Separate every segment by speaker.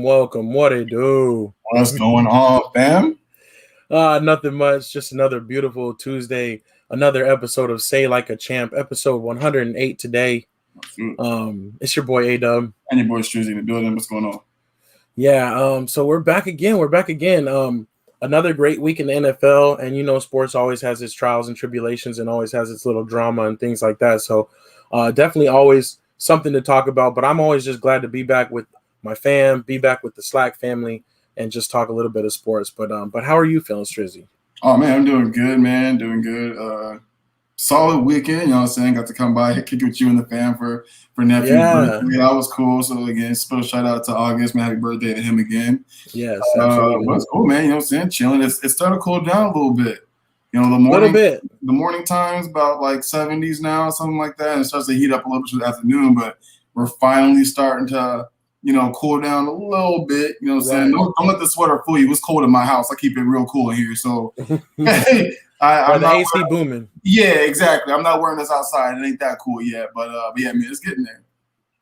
Speaker 1: Welcome. What it do?
Speaker 2: What's going on, fam?
Speaker 1: Nothing much. Just another beautiful Tuesday. Another episode of Say Like a Champ, episode 108 today. It's your boy A-Dub.
Speaker 2: And your boy Strizzy in the building. What's going on?
Speaker 1: Yeah, so we're back again. Another great week in the NFL, and you know sports always has its trials and tribulations and always has its little drama and things like that. So definitely always something to talk about, but I'm always just glad to be back with my fam, be back with the SLAC family, and just talk a little bit of sports. But how are you feeling, Strizzy?
Speaker 2: Oh, man, I'm doing good, man. Doing good. Solid weekend, you know what I'm saying? Got to come by, kick it with you and the fam for nephew's birthday. That was cool. So, again, special shout-out to August, man. Happy birthday to him again.
Speaker 1: Yes, absolutely.
Speaker 2: What's cool, man? You know what I'm saying? Chilling. It started to cool down a little bit. You know, the morning time's about like 70s now, something like that. And it starts to heat up a little bit for the afternoon, but we're finally starting to – cool down a little bit. You know what I'm saying? Don't let the sweater fool you. It's cold in my house. I keep it real cool in here. So
Speaker 1: I'm the AC booming.
Speaker 2: Yeah, exactly. I'm not wearing this outside. It ain't that cool yet. But yeah, man, it's getting there.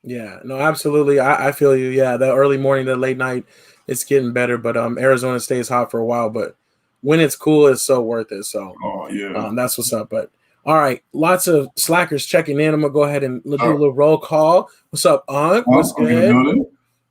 Speaker 1: Yeah, no, absolutely. I feel you. Yeah, the early morning, the late night, it's getting better. But Arizona stays hot for a while. But when it's cool, it's so worth it. So that's what's up. But all right, lots of slackers checking in. I'm gonna go ahead and do a little roll call. What's up, Aunt? What's good?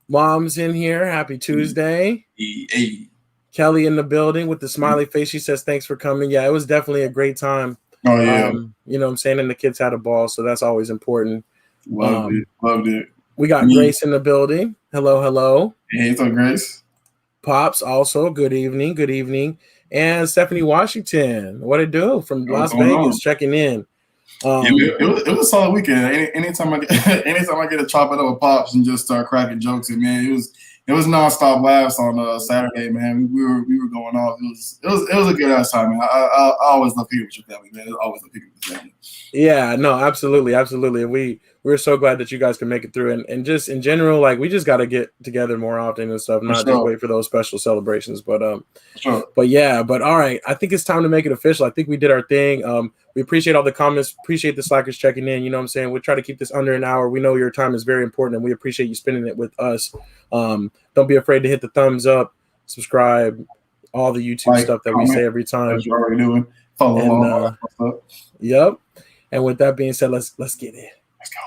Speaker 1: Mom's in here. Happy Tuesday.
Speaker 2: Hey.
Speaker 1: Kelly in the building with the smiley face. She says thanks for coming. Yeah, it was definitely a great time.
Speaker 2: Oh yeah.
Speaker 1: You know what I'm saying? And the kids had a ball, so that's always important.
Speaker 2: Loved it.
Speaker 1: We got Grace in the building. Hello.
Speaker 2: Hey, what's up, Grace?
Speaker 1: Pops also. Good evening. And Stephanie Washington, what it do from Las Vegas, checking in.
Speaker 2: It was a solid weekend. Anytime I get to chop it up with Pops and just start cracking jokes, and man, it was nonstop laughs on Saturday, man. We were going off. It was a good ass time, man. I always love picking with your family, man. I always love picking with your family.
Speaker 1: Yeah, no, absolutely. We're so glad that you guys can make it through, and just in general, like we just got to get together more often and stuff, not just wait for those special celebrations. But but all right, I think it's time to make it official. I think we did our thing. We appreciate all the comments, appreciate the slackers checking in. You know what I'm saying? We'll try to keep this under an hour. We know your time is very important, and we appreciate you spending it with us. Don't be afraid to hit the thumbs up, subscribe, all the YouTube stuff that we say every time.
Speaker 2: As you're already doing. Follow along.
Speaker 1: Yep. And with that being said, let's get in.
Speaker 2: Let's go.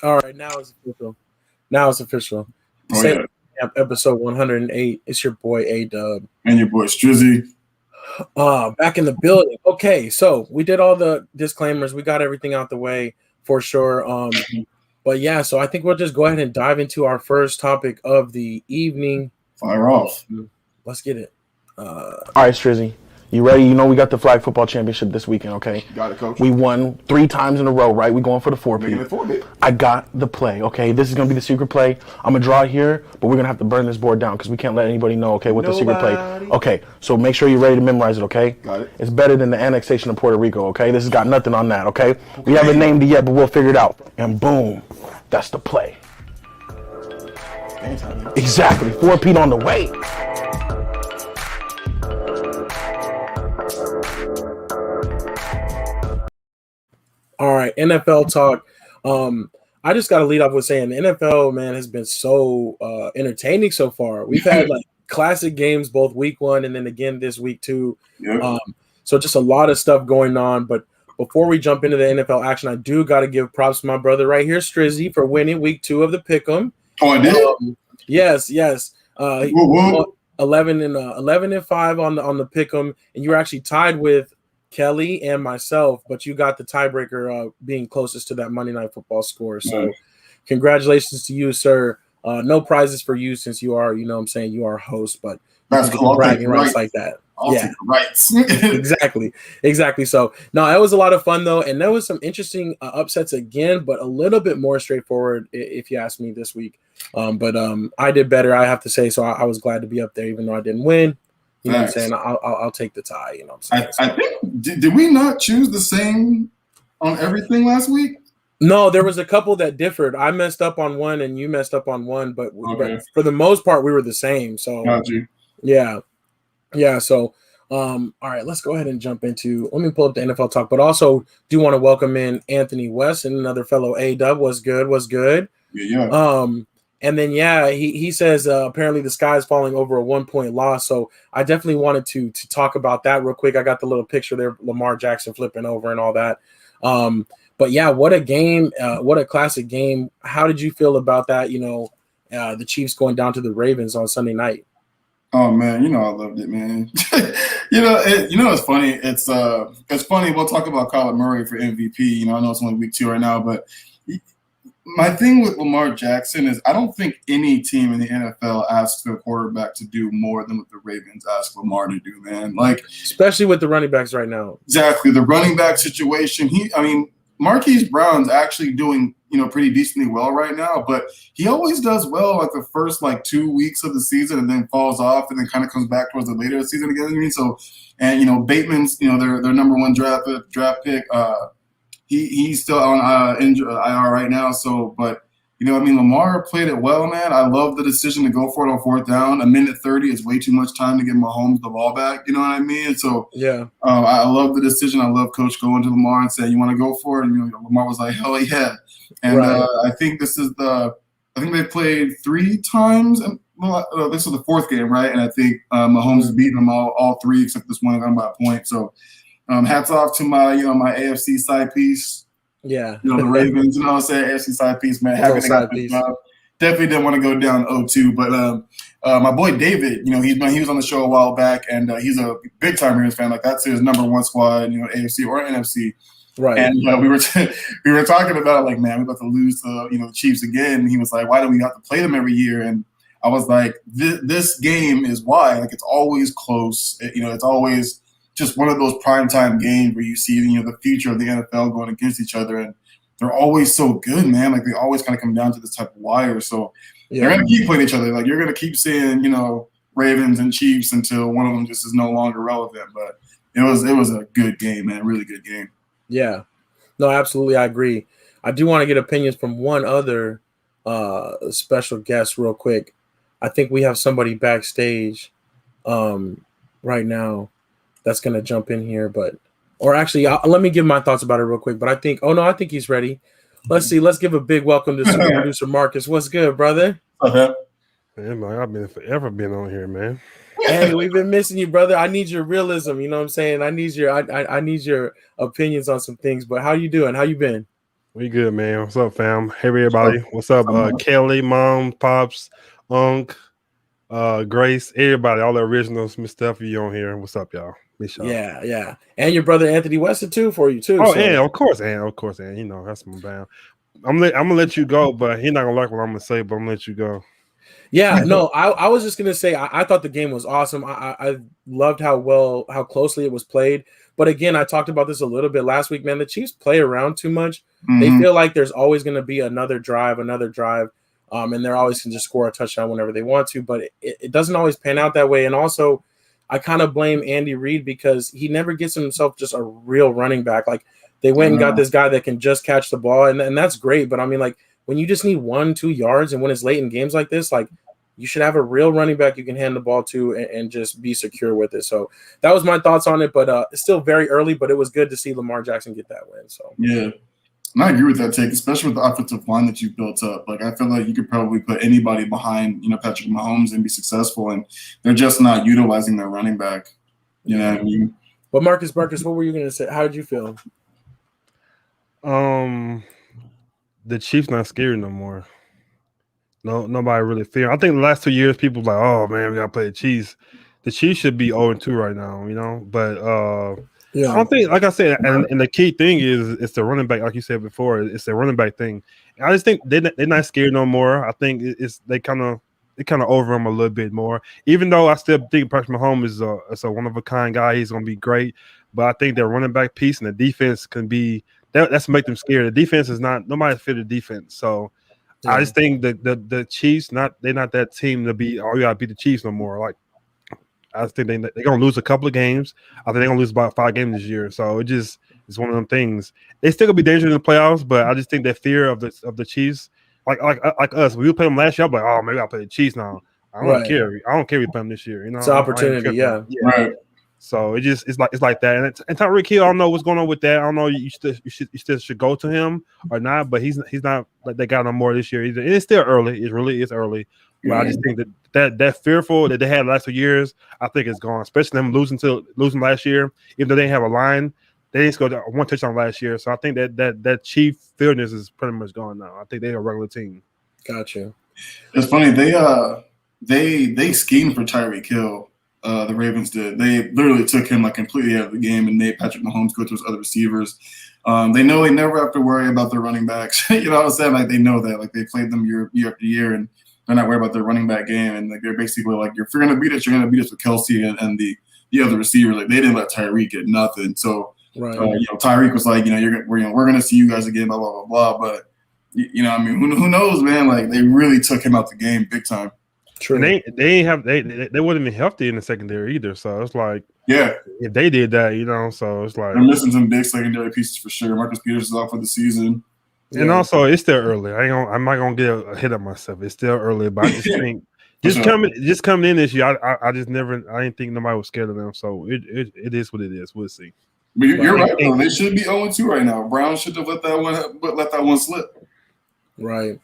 Speaker 1: All right, now it's official. Episode 108. It's your boy A-Dub.
Speaker 2: And your boy Strizzy.
Speaker 1: Back in the building. Okay, so we did all the disclaimers. We got everything out the way for sure. But yeah, so I think we'll just go ahead and dive into our first topic of the evening.
Speaker 2: Fire off.
Speaker 1: Let's get it. All right, Strizzy.
Speaker 3: You ready? You know we got the flag football championship this weekend, okay?
Speaker 2: Got it, coach.
Speaker 3: We won 3 times in a row, right? We going for the 4-peat. I got the play, okay? This is going to be the secret play. I'm going to draw it here, but we're going to have to burn this board down because we can't let anybody know, okay, what the secret play. Okay, so make sure you're ready to memorize it, okay?
Speaker 2: Got it.
Speaker 3: It's better than the annexation of Puerto Rico, okay? This has got nothing on that, okay? We haven't named it yet, but we'll figure it out. And boom, that's the play. Exactly. 4-peat on the way.
Speaker 1: All right, NFL talk. I just got to lead off with saying the NFL, man, has been so entertaining so far. We've had like classic games both week 1 and then again this week too.
Speaker 2: Yeah.
Speaker 1: So just a lot of stuff going on. But before we jump into the NFL action, I do got to give props to my brother right here, Strizzy, for winning week 2 of the Pick'em.
Speaker 2: Oh, I did.
Speaker 1: Yes. 11 and 5 on the Pick'em, and you were actually tied with Kelly and myself, but you got the tiebreaker being closest to that Monday Night Football score. So congratulations to you, sir. No prizes for you since you are, you are host, but
Speaker 2: that's cool.
Speaker 1: Bragging rights like that.
Speaker 2: I'll take the rights.
Speaker 1: Exactly. So no, it was a lot of fun though. And there was some interesting upsets again, but a little bit more straightforward if you ask me this week. But I did better, I have to say. So I was glad to be up there, even though I didn't win. You know what I'm saying? I'll take the tie. You know what I'm saying?
Speaker 2: I think did we not choose the same on everything last week?
Speaker 1: No, there was a couple that differed. I messed up on one and you messed up on one, but for the most part, we were the same. So
Speaker 2: got you.
Speaker 1: Yeah. So all right, let's go ahead and jump into. Let me pull up the NFL talk, but also do want to welcome in Anthony West and another fellow A-Dub. What's good?
Speaker 2: Yeah.
Speaker 1: And then, he says apparently the sky is falling over a 1-point loss. So I definitely wanted to talk about that real quick. I got the little picture there, Lamar Jackson flipping over and all that. But yeah, what a game. What a classic game. How did you feel about that? The Chiefs going down to the Ravens on Sunday night.
Speaker 2: Oh man, I loved it, man. It's funny. It's funny. We'll talk about Kyler Murray for MVP. I know it's only week 2 right now, but my thing with Lamar Jackson is I don't think any team in the NFL asks their quarterback to do more than what the Ravens ask Lamar to do, man. Like,
Speaker 1: especially with the running backs right now.
Speaker 2: Exactly. The running back situation. Marquise Brown's actually doing, pretty decently well right now, but he always does well like the first 2 weeks of the season and then falls off and then kind of comes back towards the later of the season again. So, and Bateman's, their number 1 draft pick, he's still on IR right now. So, but Lamar played it well, man. I love the decision to go for it on 4th down. A minute 30 is way too much time to get Mahomes the ball back. You know what I mean? So,
Speaker 1: yeah,
Speaker 2: I love the decision. I love Coach going to Lamar and saying, "You want to go for it?" And Lamar was like, "Hell yeah!" And I think this is I think they played 3 times. And this is the 4th game, right? And I think Mahomes has beaten them all 3 except this one got by a point. So, hats off to my my AFC side piece.
Speaker 1: Yeah.
Speaker 2: The Ravens, I'm saying AFC side piece, man. Happy they got the job. Definitely didn't want to go down 0-2. But my boy David, he was on the show a while back, and he's a big time Ravens fan. Like that's his number 1 squad, AFC or NFC.
Speaker 1: Right.
Speaker 2: And we were talking about like, man, we're about to lose to the Chiefs again. And he was like, why do we have to play them every year? And I was like, this game is why. Like it's always close. It's always just one of those primetime games where you see, the future of the NFL going against each other, and they're always so good, man. Like they always kind of come down to this type of wire. So they're going to keep playing each other. Like you're going to keep seeing, Ravens and Chiefs until one of them just is no longer relevant. But it was a good game, man. Really good game.
Speaker 1: Yeah, no, absolutely. I agree. I do want to get opinions from one other special guest real quick. I think we have somebody backstage right now that's going to jump in here, let me give my thoughts about it real quick. But I think he's ready. Let's see. Let's give a big welcome to super producer Marcus. What's good, brother?
Speaker 4: Man, I've been forever been on here, man.
Speaker 1: Hey, we've been missing you, brother. I need your realism. You know what I'm saying? I need your opinions on some things. But how you doing? How you been?
Speaker 4: We good, man. What's up, fam? Hey, everybody. What's up, Kelly, Mom, Pops, Unc, Grace, everybody, all the originals, Miss Steffi on here. What's up, y'all?
Speaker 1: Yeah. And your brother Anthony Weston too for you too.
Speaker 4: Oh, yeah, of course, and that's my band. I'm gonna let you go, but he's not gonna like what I'm gonna say, but I'm gonna let you go.
Speaker 1: Yeah, no, I was just gonna say I thought the game was awesome. I loved how closely it was played. But again, I talked about this a little bit last week, man. The Chiefs play around too much. They feel like there's always gonna be another drive, and they're always can just score a touchdown whenever they want to. But it doesn't always pan out that way. And also, I kind of blame Andy Reid because he never gets himself just a real running back. Like they went and got this guy that can just catch the ball, and that's great. But I mean, like when you just need 1-2 yards, and when it's late in games like this, like you should have a real running back you can hand the ball to and just be secure with it. So that was my thoughts on it. But it's still very early. But it was good to see Lamar Jackson get that win. So
Speaker 2: yeah. And I agree with that take, especially with the offensive line that you've built up. Like, I feel like you could probably put anybody behind, Patrick Mahomes and be successful, and they're just not utilizing their running back. You know what I mean?
Speaker 1: But Marcus, what were you going to say? How did you feel?
Speaker 4: The Chiefs not scary no more. No, nobody really fear. I think the last 2 years, people like, oh man, we got to play the Chiefs. The Chiefs should be 0-2 right now, But yeah, I don't think, like I said, and the key thing is it's the running back, like you said before, it's the running back thing. And I just think they're not scared no more. I think they kind of over them a little bit more. Even though I still think Patrick Mahomes is a one of a kind guy, he's gonna be great. But I think their running back piece and the defense can be that's make them scared. The defense is not nobody's fit the defense. So I just think that the Chiefs they're not that team to be you gotta beat the Chiefs no more. Like I think they're gonna lose a couple of games. I think they're gonna lose about 5 games this year. So it's one of them things. They still gonna be dangerous in the playoffs, but I just think that fear of the Chiefs, like us, we play them last year. I'm like, oh, maybe I'll play the Chiefs now. I don't care. I don't care if we play them this year.
Speaker 1: It's an opportunity, yeah.
Speaker 2: Right.
Speaker 4: So it's like that. And Tyreek Hill, I don't know what's going on with that. I don't know. You still should go to him or not, but he's not like they got no more this year either. And it's still early. It really is early. But I just think that fearful that they had the last 2 years, I think it's gone. Especially them losing last year, even though they didn't have a line, they didn't score 1 touchdown last year. So I think that Chief fearness is pretty much gone now. I think they're a regular team.
Speaker 1: Gotcha.
Speaker 2: It's funny they schemed for Tyreek Hill. The Ravens did. They literally took him like completely out of the game and made Patrick Mahomes go to his other receivers. They know they never have to worry about their running backs. You know what I'm saying? Like they know that. Like they played them year after year, and they're not worried about their running back game. And like they're basically like, if you're gonna beat us, you're gonna beat us with Kelsey and the other receivers. Like they didn't let Tyreek get nothing. So Tyreek was like, we're gonna see you guys again, blah blah blah blah. But I mean, who knows, man? Like they really took him out the game big time.
Speaker 4: True. And they wouldn't be healthy in the secondary either. So it's like, if they did that, so it's like
Speaker 2: they're missing some big secondary pieces for sure. Marcus Peters is off for the season.
Speaker 4: And also, it's still early. I'm not gonna get ahead of myself. It's still early, but I just think coming in this year, I didn't think nobody was scared of them. So it is what it is. We'll see.
Speaker 2: But you're right, though. They should be 0-2 right now. Brown should have let that one slip.
Speaker 1: Right.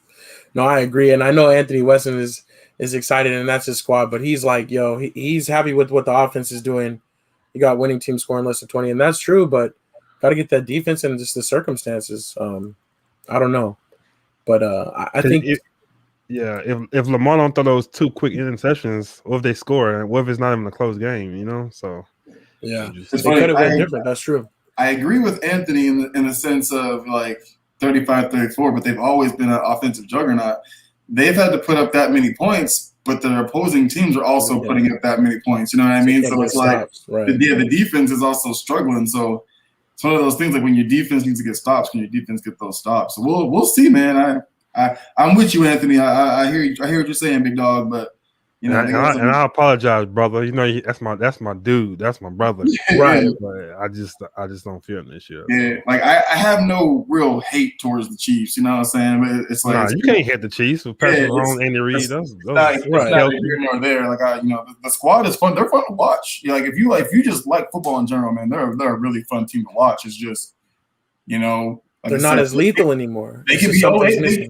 Speaker 1: No, I agree, and I know Anthony Weston is excited, and that's his squad. But he's like, he's happy with what the offense is doing. You got winning team scoring less than 20, and that's true. But got to get that defense and just the circumstances. I don't know, but I think
Speaker 4: if Lamar don't throw those 2 quick interceptions, or if they score, and what if it's not even a close game, So
Speaker 1: yeah, it could have been different. That's true.
Speaker 2: I agree with Anthony in the sense of like 35-34, but they've always been an offensive juggernaut. They've had to put up that many points, but their opposing teams are also putting up that many points. You know what I mean? So it's like, the defense is also struggling. So it's one of those things like when your defense needs to get stops, can your defense get those stops? So we'll see, man. I'm with you, Anthony. I hear you. I hear what you're saying, big dog. But
Speaker 4: and I apologize, brother. That's my dude. That's my brother.
Speaker 1: Right.
Speaker 4: But I just don't feel him this year.
Speaker 2: Yeah. Like I have no real hate towards the Chiefs. You know what I'm saying? But it's like
Speaker 4: you can't hate the Chiefs with Patrick Mahomes, Andy Reid. That's
Speaker 2: right. Not here nor there. Like the squad is fun. They're fun to watch. Like if you just like football in general, man, they're a really fun team to watch. It's just like
Speaker 1: they're not as lethal anymore.
Speaker 2: They can be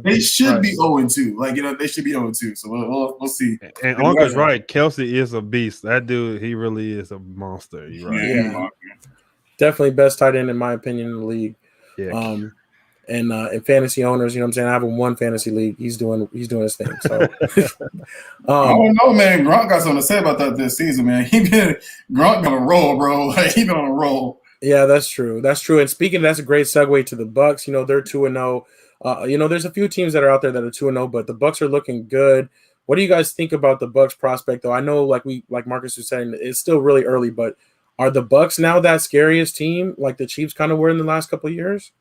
Speaker 2: they should be 0-2. Like they should be 0-2. So we'll see.
Speaker 4: And Uncle's right. Kelsey is a beast. That dude, he really is a monster. You're right.
Speaker 1: Yeah. Definitely best tight end in my opinion in the league.
Speaker 4: Yeah.
Speaker 1: And fantasy owners, you know what I'm saying? I have him 1 fantasy league. He's doing his thing. So
Speaker 2: I don't know, man. Gronk got something to say about that this season, man. Gronk on a roll, bro. Like he been on a roll.
Speaker 1: Yeah, that's true. That's true. And speaking, that's a great segue to the Bucks. They're 2-0. There's a few teams that are out there that are 2-0, but the Bucks are looking good What do you guys think about the Bucks prospect, though? I know, like Marcus was saying, it's still really early, but are the Bucks now that scariest team, like the Chiefs kind of were in the last couple of years?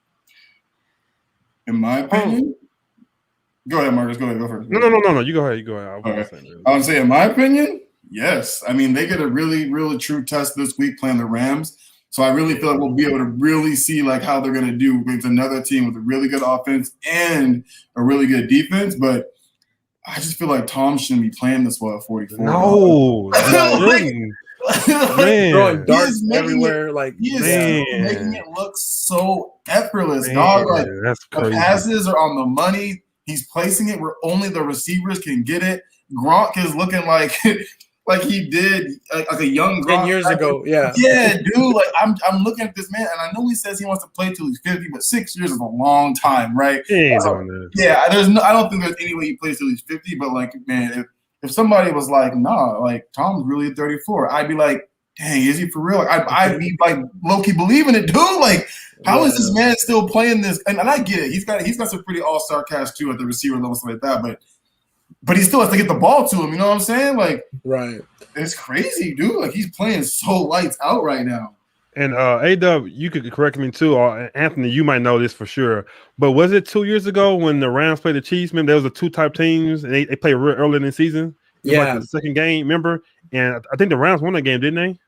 Speaker 2: In my opinion, go ahead, Marcus. Go ahead. Go first.
Speaker 4: No. You go ahead.
Speaker 2: I'm saying, in my opinion, yes. I mean, they get a really, really true test this week playing the Rams. So I really feel like we'll be able to really see like how they're going to do against another team with a really good offense and a really good defense. But I just feel like Tom shouldn't be playing this well at 44.
Speaker 4: No, man,
Speaker 1: throwing darts everywhere.
Speaker 2: Making it look so effortless, dog. Like
Speaker 4: that's crazy.
Speaker 2: The passes are on the money. He's placing it where only the receivers can get it. Gronk is looking like he did like a young Gronk
Speaker 1: 10 years ago. Yeah,
Speaker 2: dude. Like I'm looking at this man, and I know he says he wants to play till he's 50, but 6 years is a long time, right?
Speaker 4: I
Speaker 2: don't think there's any way he plays till he's 50. But like, man, if somebody was like, nah, like Tom's really 34, I'd be like, dang, is he for real? Like, I'd be like low-key believing it, dude. Like, how is this man still playing this? And I get it. He's got some pretty all-star cash too at the receiver level, stuff like that. But he still has to get the ball to him. You know what I'm saying? Like,
Speaker 1: right.
Speaker 2: It's crazy, dude. Like, he's playing so lights out right now.
Speaker 4: And A-Dub, you could correct me too, or Anthony, you might know this for sure. But was it 2 years ago when the Rams played the Chiefs? Remember, there was the two-type teams, and they played real early in the season.
Speaker 1: Yeah.
Speaker 4: Like the second game, remember? And I think the Rams won that game, didn't they?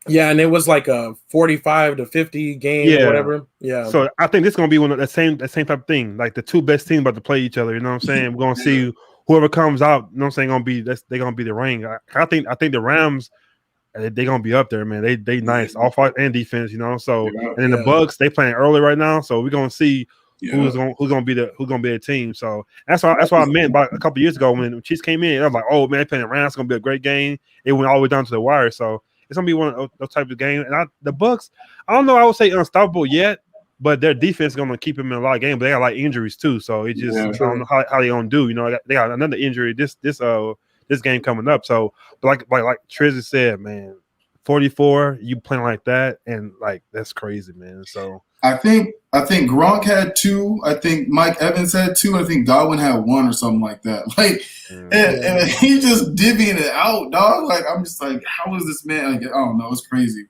Speaker 1: Yeah, and it was like a 45-50 game or whatever. Yeah.
Speaker 4: So I think this is gonna be one of the same type of thing. Like the two best teams about to play each other. You know what I'm saying? We're gonna see whoever comes out. You know what I'm saying? They're gonna be the ring. I think the Rams, they're gonna be up there, man. They nice offense and defense. You know. So and then the Bucks, they playing early right now. So we're gonna see who's gonna be the team. So that's what I meant about a couple years ago when the Chiefs came in. I was like, oh man, playing the Rams, it's gonna be a great game. It went all the way down to the wire. So it's gonna be one of those types of games. And the Bucks, I don't know, I would say unstoppable yet, but their defense is gonna keep them in a lot of games. But they got like injuries too, so it just I don't know how they gonna do. You know, they got another injury this game coming up. So, but like Trizzy said, man, 44, you playing like that, and like that's crazy, man. So
Speaker 2: I think Gronk had 2. I think Mike Evans had 2. I think Godwin had 1 or something like that. Like, and he just divvying it out, dog. Like, I'm just like, how is this man? Like, I don't know. It's crazy.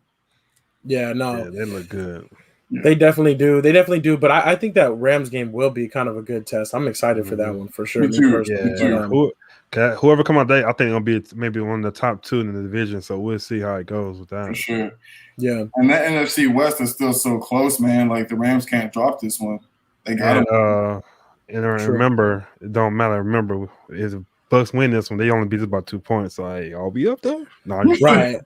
Speaker 1: Yeah, no.
Speaker 4: Yeah, they look good.
Speaker 1: They definitely do. But I think that Rams game will be kind of a good test. I'm excited for that one for sure.
Speaker 2: Me too.
Speaker 4: Whoever come out there, I think it'll be maybe one of the top 2 in the division. So we'll see how it goes with that.
Speaker 2: For sure.
Speaker 1: Yeah.
Speaker 2: And that NFC West is still so close, man. Like the Rams can't drop this one. They got it.
Speaker 4: And remember, it don't matter. Remember, is Bucks win this one, they only beat us about 2 points. So I'll be up there. No,
Speaker 1: right.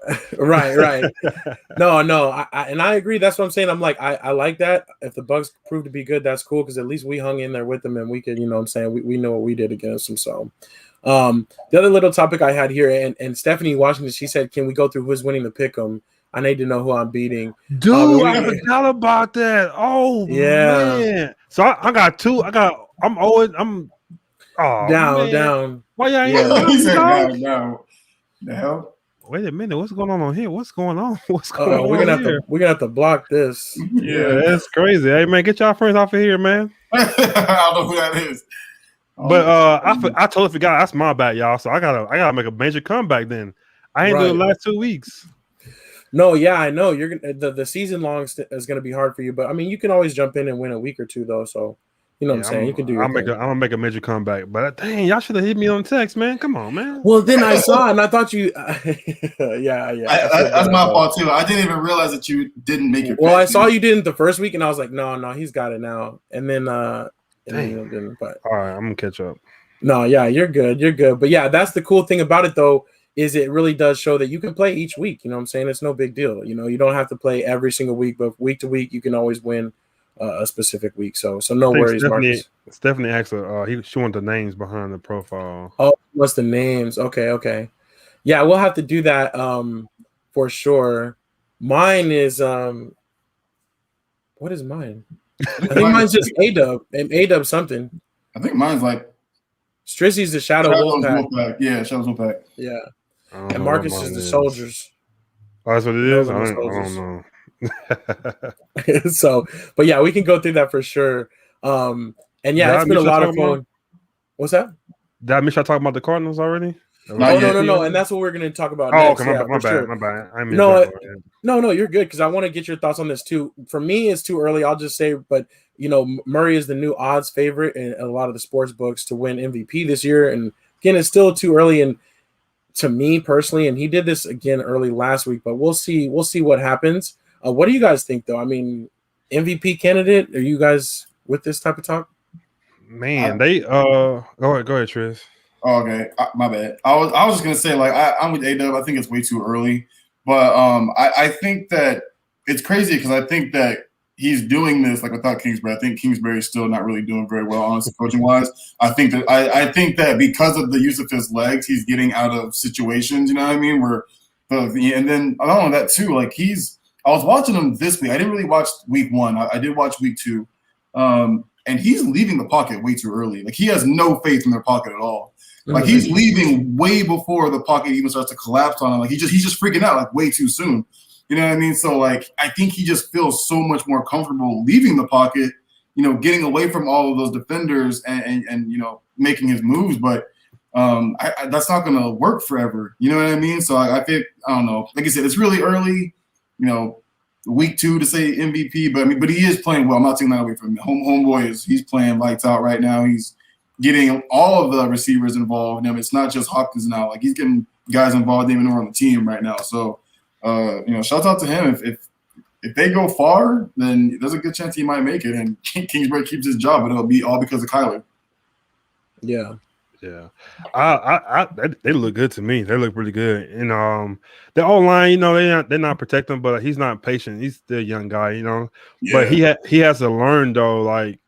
Speaker 1: No. I agree. That's what I'm saying. I'm like, I like that. If the Bucks prove to be good, that's cool because at least we hung in there with them and we could, you know what I'm saying, we know what we did against them. So the other little topic I had here, and Stephanie Washington, she said, can we go through who's winning the pick'em? I need to know who I'm beating.
Speaker 4: Dude, I forgot about that. Oh,
Speaker 1: yeah.
Speaker 4: Man. So I got 2. I'm down. Why y'all ain't
Speaker 2: He said down. The hell?
Speaker 4: Wait a minute. What's going on here? What's going on?
Speaker 1: We're gonna have to block this.
Speaker 4: Yeah, that's crazy. Hey man, get y'all friends off of here, man.
Speaker 2: I don't know who that is.
Speaker 4: But I totally forgot. That's my bad, y'all. So I gotta make a major comeback then. I ain't doing the last 2 weeks.
Speaker 1: No, yeah, I know you're gonna. The season long is gonna be hard for you, but I mean, you can always jump in and win a week or 2 though. So you know what I'm saying. You can do. I'm
Speaker 4: gonna make a major comeback. But dang, y'all should have hit me on text, man. Come on, man.
Speaker 1: Well, then I saw it and I thought you. Yeah.
Speaker 2: That's my fault too. I didn't even realize that you didn't make it.
Speaker 1: Well, I saw you didn't the first week, and I was like, no, he's got it now. And then didn't. But
Speaker 4: all right, I'm gonna catch up.
Speaker 1: No, yeah, you're good. But yeah, that's the cool thing about it though. Is it really does show that you can play each week. You know what I'm saying? It's no big deal. You know, you don't have to play every single week, but week to week, you can always win a specific week. So no worries, Marcus.
Speaker 4: Stephanie asked she wanted the names behind the profile.
Speaker 1: Oh, what's the names? Okay. Yeah, we'll have to do that for sure. Mine is what is mine? I think mine's just A-Dub and A-Dub something.
Speaker 2: I think mine's like
Speaker 1: Strizzy's the Shadow Wolfpack.
Speaker 2: Yeah, Shadow Wolfpack.
Speaker 1: Yeah. And Marcus is the Soldiers.
Speaker 4: Oh, that's what it is? I don't
Speaker 1: know. So, but yeah, we can go through that for sure. And yeah, it's been a lot of fun. What's that?
Speaker 4: Did I miss y'all talking about the Cardinals already?
Speaker 1: No, and that's what we're going to talk about next.
Speaker 4: Okay, my bad. I mean,
Speaker 1: no, you're good because I want to get your thoughts on this too. For me, it's too early. I'll just say, but Murray is the new odds favorite in a lot of the sports books to win MVP this year. And again, it's still too early, and to me personally, and he did this again early last week, but we'll see what happens. What do you guys think, though? I mean, MVP candidate? Are you guys with this type of talk?
Speaker 4: Man, they go ahead, Tris.
Speaker 2: Oh, okay, my bad. I was just gonna say, like, I'm with A-Dub. I think it's way too early, but I think that it's crazy because I think that he's doing this like without Kingsbury. I think Kingsbury's still not really doing very well, honestly, coaching wise. I think that because of the use of his legs, he's getting out of situations. You know what I mean? And then along with that too, like I was watching him this week. I didn't really watch week 1. I did watch week 2, and he's leaving the pocket way too early. Like he has no faith in their pocket at all. Like he's leaving way before the pocket even starts to collapse on him. Like he's just freaking out like way too soon. You know what I mean? So like I think he just feels so much more comfortable leaving the pocket, getting away from all of those defenders and making his moves. But that's not gonna work forever. You know what I mean? So I think I don't know. Like I said, it's really early. Week 2 to say MVP, but he is playing well. I'm not taking that away from him. Homeboy he's playing lights out right now. He's getting all of the receivers involved. It's not just Hopkins now. Like he's getting guys involved even more on the team right now. So, shout out to him. If they go far, then there's a good chance he might make it. And Kingsbury keeps his job, but it'll be all because of Kyler.
Speaker 1: Yeah.
Speaker 4: Yeah, they look good to me. They look really good. And the O-line, they're not protecting, but he's not patient. He's still a young guy, Yeah. But he has to learn though. Like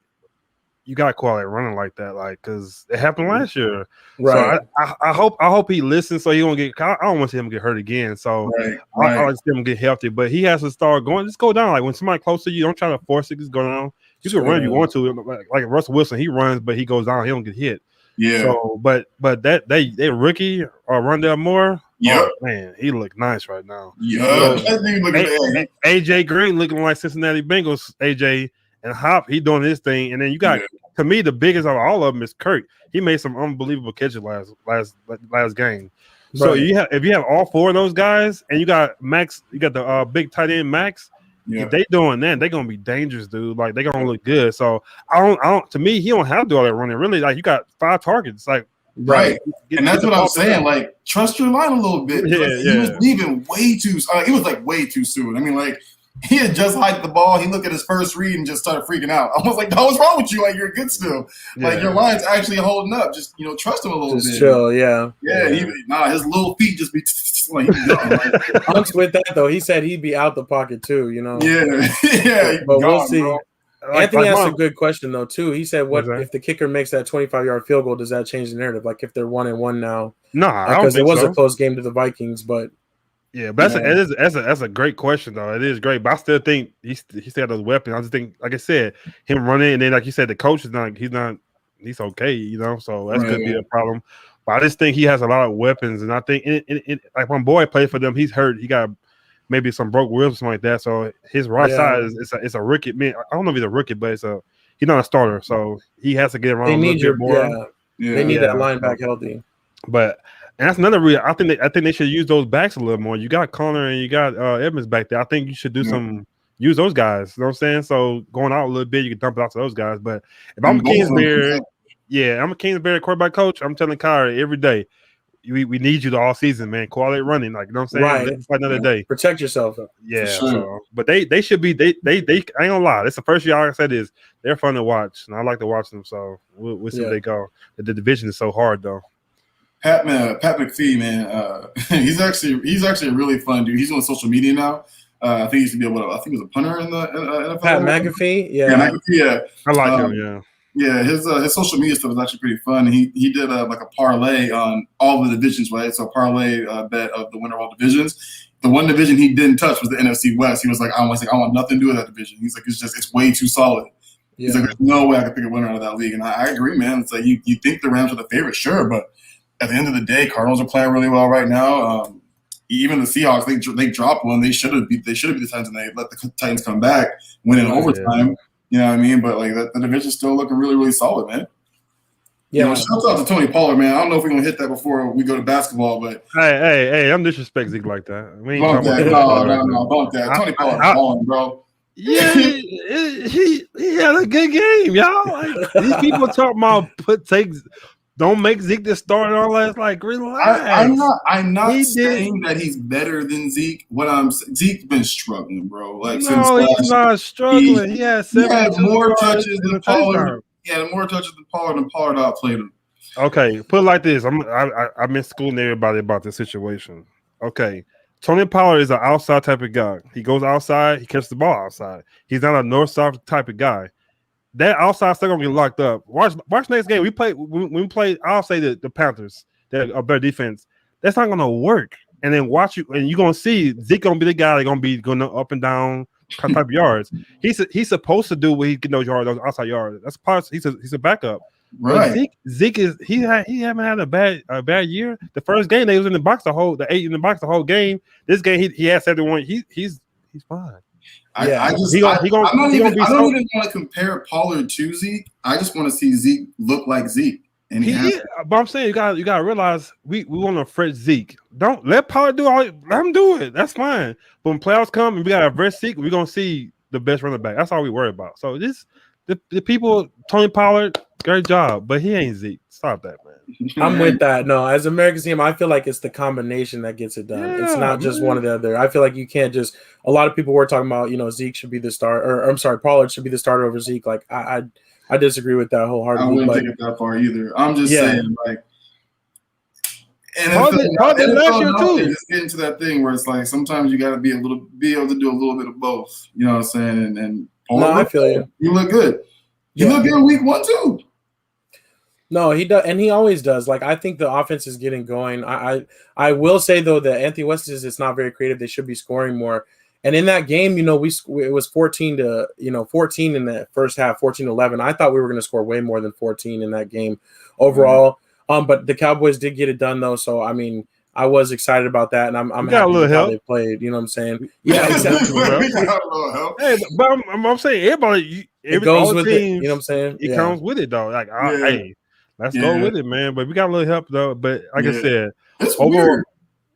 Speaker 4: you got to quality running like that, like because it happened last year.
Speaker 1: Right.
Speaker 4: So I hope he listens so he won't get. I don't want to see him get hurt again. So I like to see him get healthy, but he has to start going. Just go down. Like when somebody close to you, don't try to force it. Just go down. You can run if you want to. Like Russell Wilson, he runs, but he goes down. He don't get hit.
Speaker 2: Yeah.
Speaker 4: So, but that they rookie or Rondell Moore, man, he look nice right now.
Speaker 2: Yeah.
Speaker 4: AJ Green looking like Cincinnati Bengals. AJ and Hop, he doing his thing, and then you got to me the biggest of all of them is Kirk. He made some unbelievable catches last game. So if you have all 4 of those guys, and you got Max, you got the big tight end Max. Yeah. If they doing that, they're gonna be dangerous, dude. Like they're gonna look good. So I don't. To me, he don't have to do all that running. Really, like you got 5 targets. Like
Speaker 2: and that's what I'm saying. Like trust your line a little bit. He was leaving way too. It was like way too soon. I mean, like he had just hiked the ball. He looked at his first read and just started freaking out. I was like, "What's wrong with you? Like you're good still. Like your line's actually holding up. Just trust him a little bit.
Speaker 1: Just chill, yeah.
Speaker 2: His little feet just be like.
Speaker 1: Hunt's with that though. He said he'd be out the pocket too.
Speaker 2: Yeah.
Speaker 1: But we'll see. Bro. Anthony asked a good question though too. He said, "What if the kicker makes that 25-yard field goal? Does that change the narrative? Like if they're 1-1 now?
Speaker 4: No,
Speaker 1: because it was a close game to the Vikings, but."
Speaker 4: Yeah, but that's a great question though. It is great, but I still think he still got those weapons. I just think, like I said, him running and then like you said, the coach is not. He's okay, So that could be a problem. But I just think he has a lot of weapons, and I think like when Boy played for them, he's hurt. He got maybe some broke ribs or something like that. So his right side is a rookie. Man, I don't know if he's a rookie, but he's not a starter, so he has to get around.
Speaker 1: They need
Speaker 4: more.
Speaker 1: They need that line back healthy.
Speaker 4: But. And that's another reason I think they should use those backs a little more. You got Connor and you got Edmonds back there. I think you should do use those guys. You know what I'm saying? So going out a little bit, you can dump it out to those guys. But if I'm a Kingsbury, I'm a Kingsbury quarterback coach. I'm telling Kyrie every day, we need you all season, man. Quality running, like you know what I'm saying?
Speaker 1: Right.
Speaker 4: Let's fight another day.
Speaker 1: Protect yourself.
Speaker 4: Yeah. So, but they should be they I ain't gonna lie. It's the first year I said is they're fun to watch, and I like to watch them. So we'll see where they go. The division is so hard though.
Speaker 2: Pat McPhee, man, he's actually a really fun dude. He's on social media now. I think he used to be I think he was a punter in the NFL.
Speaker 1: Pat McAfee,
Speaker 2: I
Speaker 4: like him.
Speaker 2: Yeah, his social media stuff is actually pretty fun. He did like a parlay on all the divisions, right? So a parlay bet of the winner of all divisions. The one division he didn't touch was the NFC West. He was like, I want nothing to do with that division. He's like, it's way too solid. Yeah. He's like, there's no way I can pick a winner out of that league. And I agree, man. It's like you think the Rams are the favorite, sure, but at the end of the day, Cardinals are playing really well right now. Even the Seahawks, they dropped one. They should have beat the Titans, and they let the Titans come back, win in overtime. You know what I mean? But like the division's still looking really, really solid, man. You know, shout out to Tony Pollard, man. I don't know if we're gonna hit that before we go to basketball, but
Speaker 4: hey, I'm disrespect Zeke like that. We ain't
Speaker 2: bump that. No, bump that. Tony Pollard's balling, bro.
Speaker 4: Yeah, he had a good game, y'all. Like, these people talk about don't make Zeke the starter and all that. It's like, relax.
Speaker 2: I'm not saying that he's better than Zeke. Zeke's been struggling, bro. Like
Speaker 4: no, he's not struggling. He had
Speaker 2: more touches than Pollard. He had more touches than Pollard, and Pollard outplayed him.
Speaker 4: Okay, put it like this. I've been schooling everybody about this situation. Okay, Tony Pollard is an outside type of guy. He goes outside, he catches the ball outside. He's not a north-south type of guy. That outside still gonna get locked up. Watch next game. When we played, I'll say the Panthers, they're a better defense. That's not gonna work. And then you're gonna see Zeke gonna be the guy that's gonna be going up and down type of yards. He's supposed to do what he get those yards, those outside yards. That's part. He's a backup.
Speaker 2: Right.
Speaker 4: Zeke is he haven't had a bad year. The first game they was in the box the 8 in the box the whole game. This game he had 71. He's fine.
Speaker 2: I don't even want to compare Pollard to Zeke. I just want to see Zeke look like Zeke. And
Speaker 4: but I'm saying you gotta realize we want to fret Zeke. Don't let Pollard do all. Let him do it. That's fine. But when playoffs come and we got a verse Zeke, we're gonna see the best running back. That's all we worry about. So the people, Tony Pollard, great job, but he ain't Zeke. Stop that, man.
Speaker 1: I'm with that. No, as American team, I feel like it's the combination that gets it done. Yeah, it's not just one or the other. I feel like you can't just. A lot of people were talking about, Zeke should be the starter, or I'm sorry, Pollard should be the starter over Zeke. Like I disagree with that wholeheartedly.
Speaker 2: I wouldn't take it that far either. I'm just saying, like, and it's getting to that thing where it's like sometimes you got to be able to do a little bit of both. You know what I'm saying? And Pollard,
Speaker 1: I feel you.
Speaker 2: You look good. You look good week 1 too.
Speaker 1: No, he does, and he always does. Like I think the offense is getting going. I will say though that Anthony West it's not very creative. They should be scoring more. And in that game, it was 14 in the first half, 14-11. I thought we were going to score way more than 14 in that game overall. But the Cowboys did get it done though. So I mean, I was excited about that, and I'm happy with how they played. You know what I'm saying? Yeah, exactly.
Speaker 4: Hey, but I'm saying everybody
Speaker 1: it goes with it. You know what I'm saying?
Speaker 4: It comes with it though. Like, hey, let's go with it, man. But we got a little help though. But like I said,
Speaker 2: it's weird.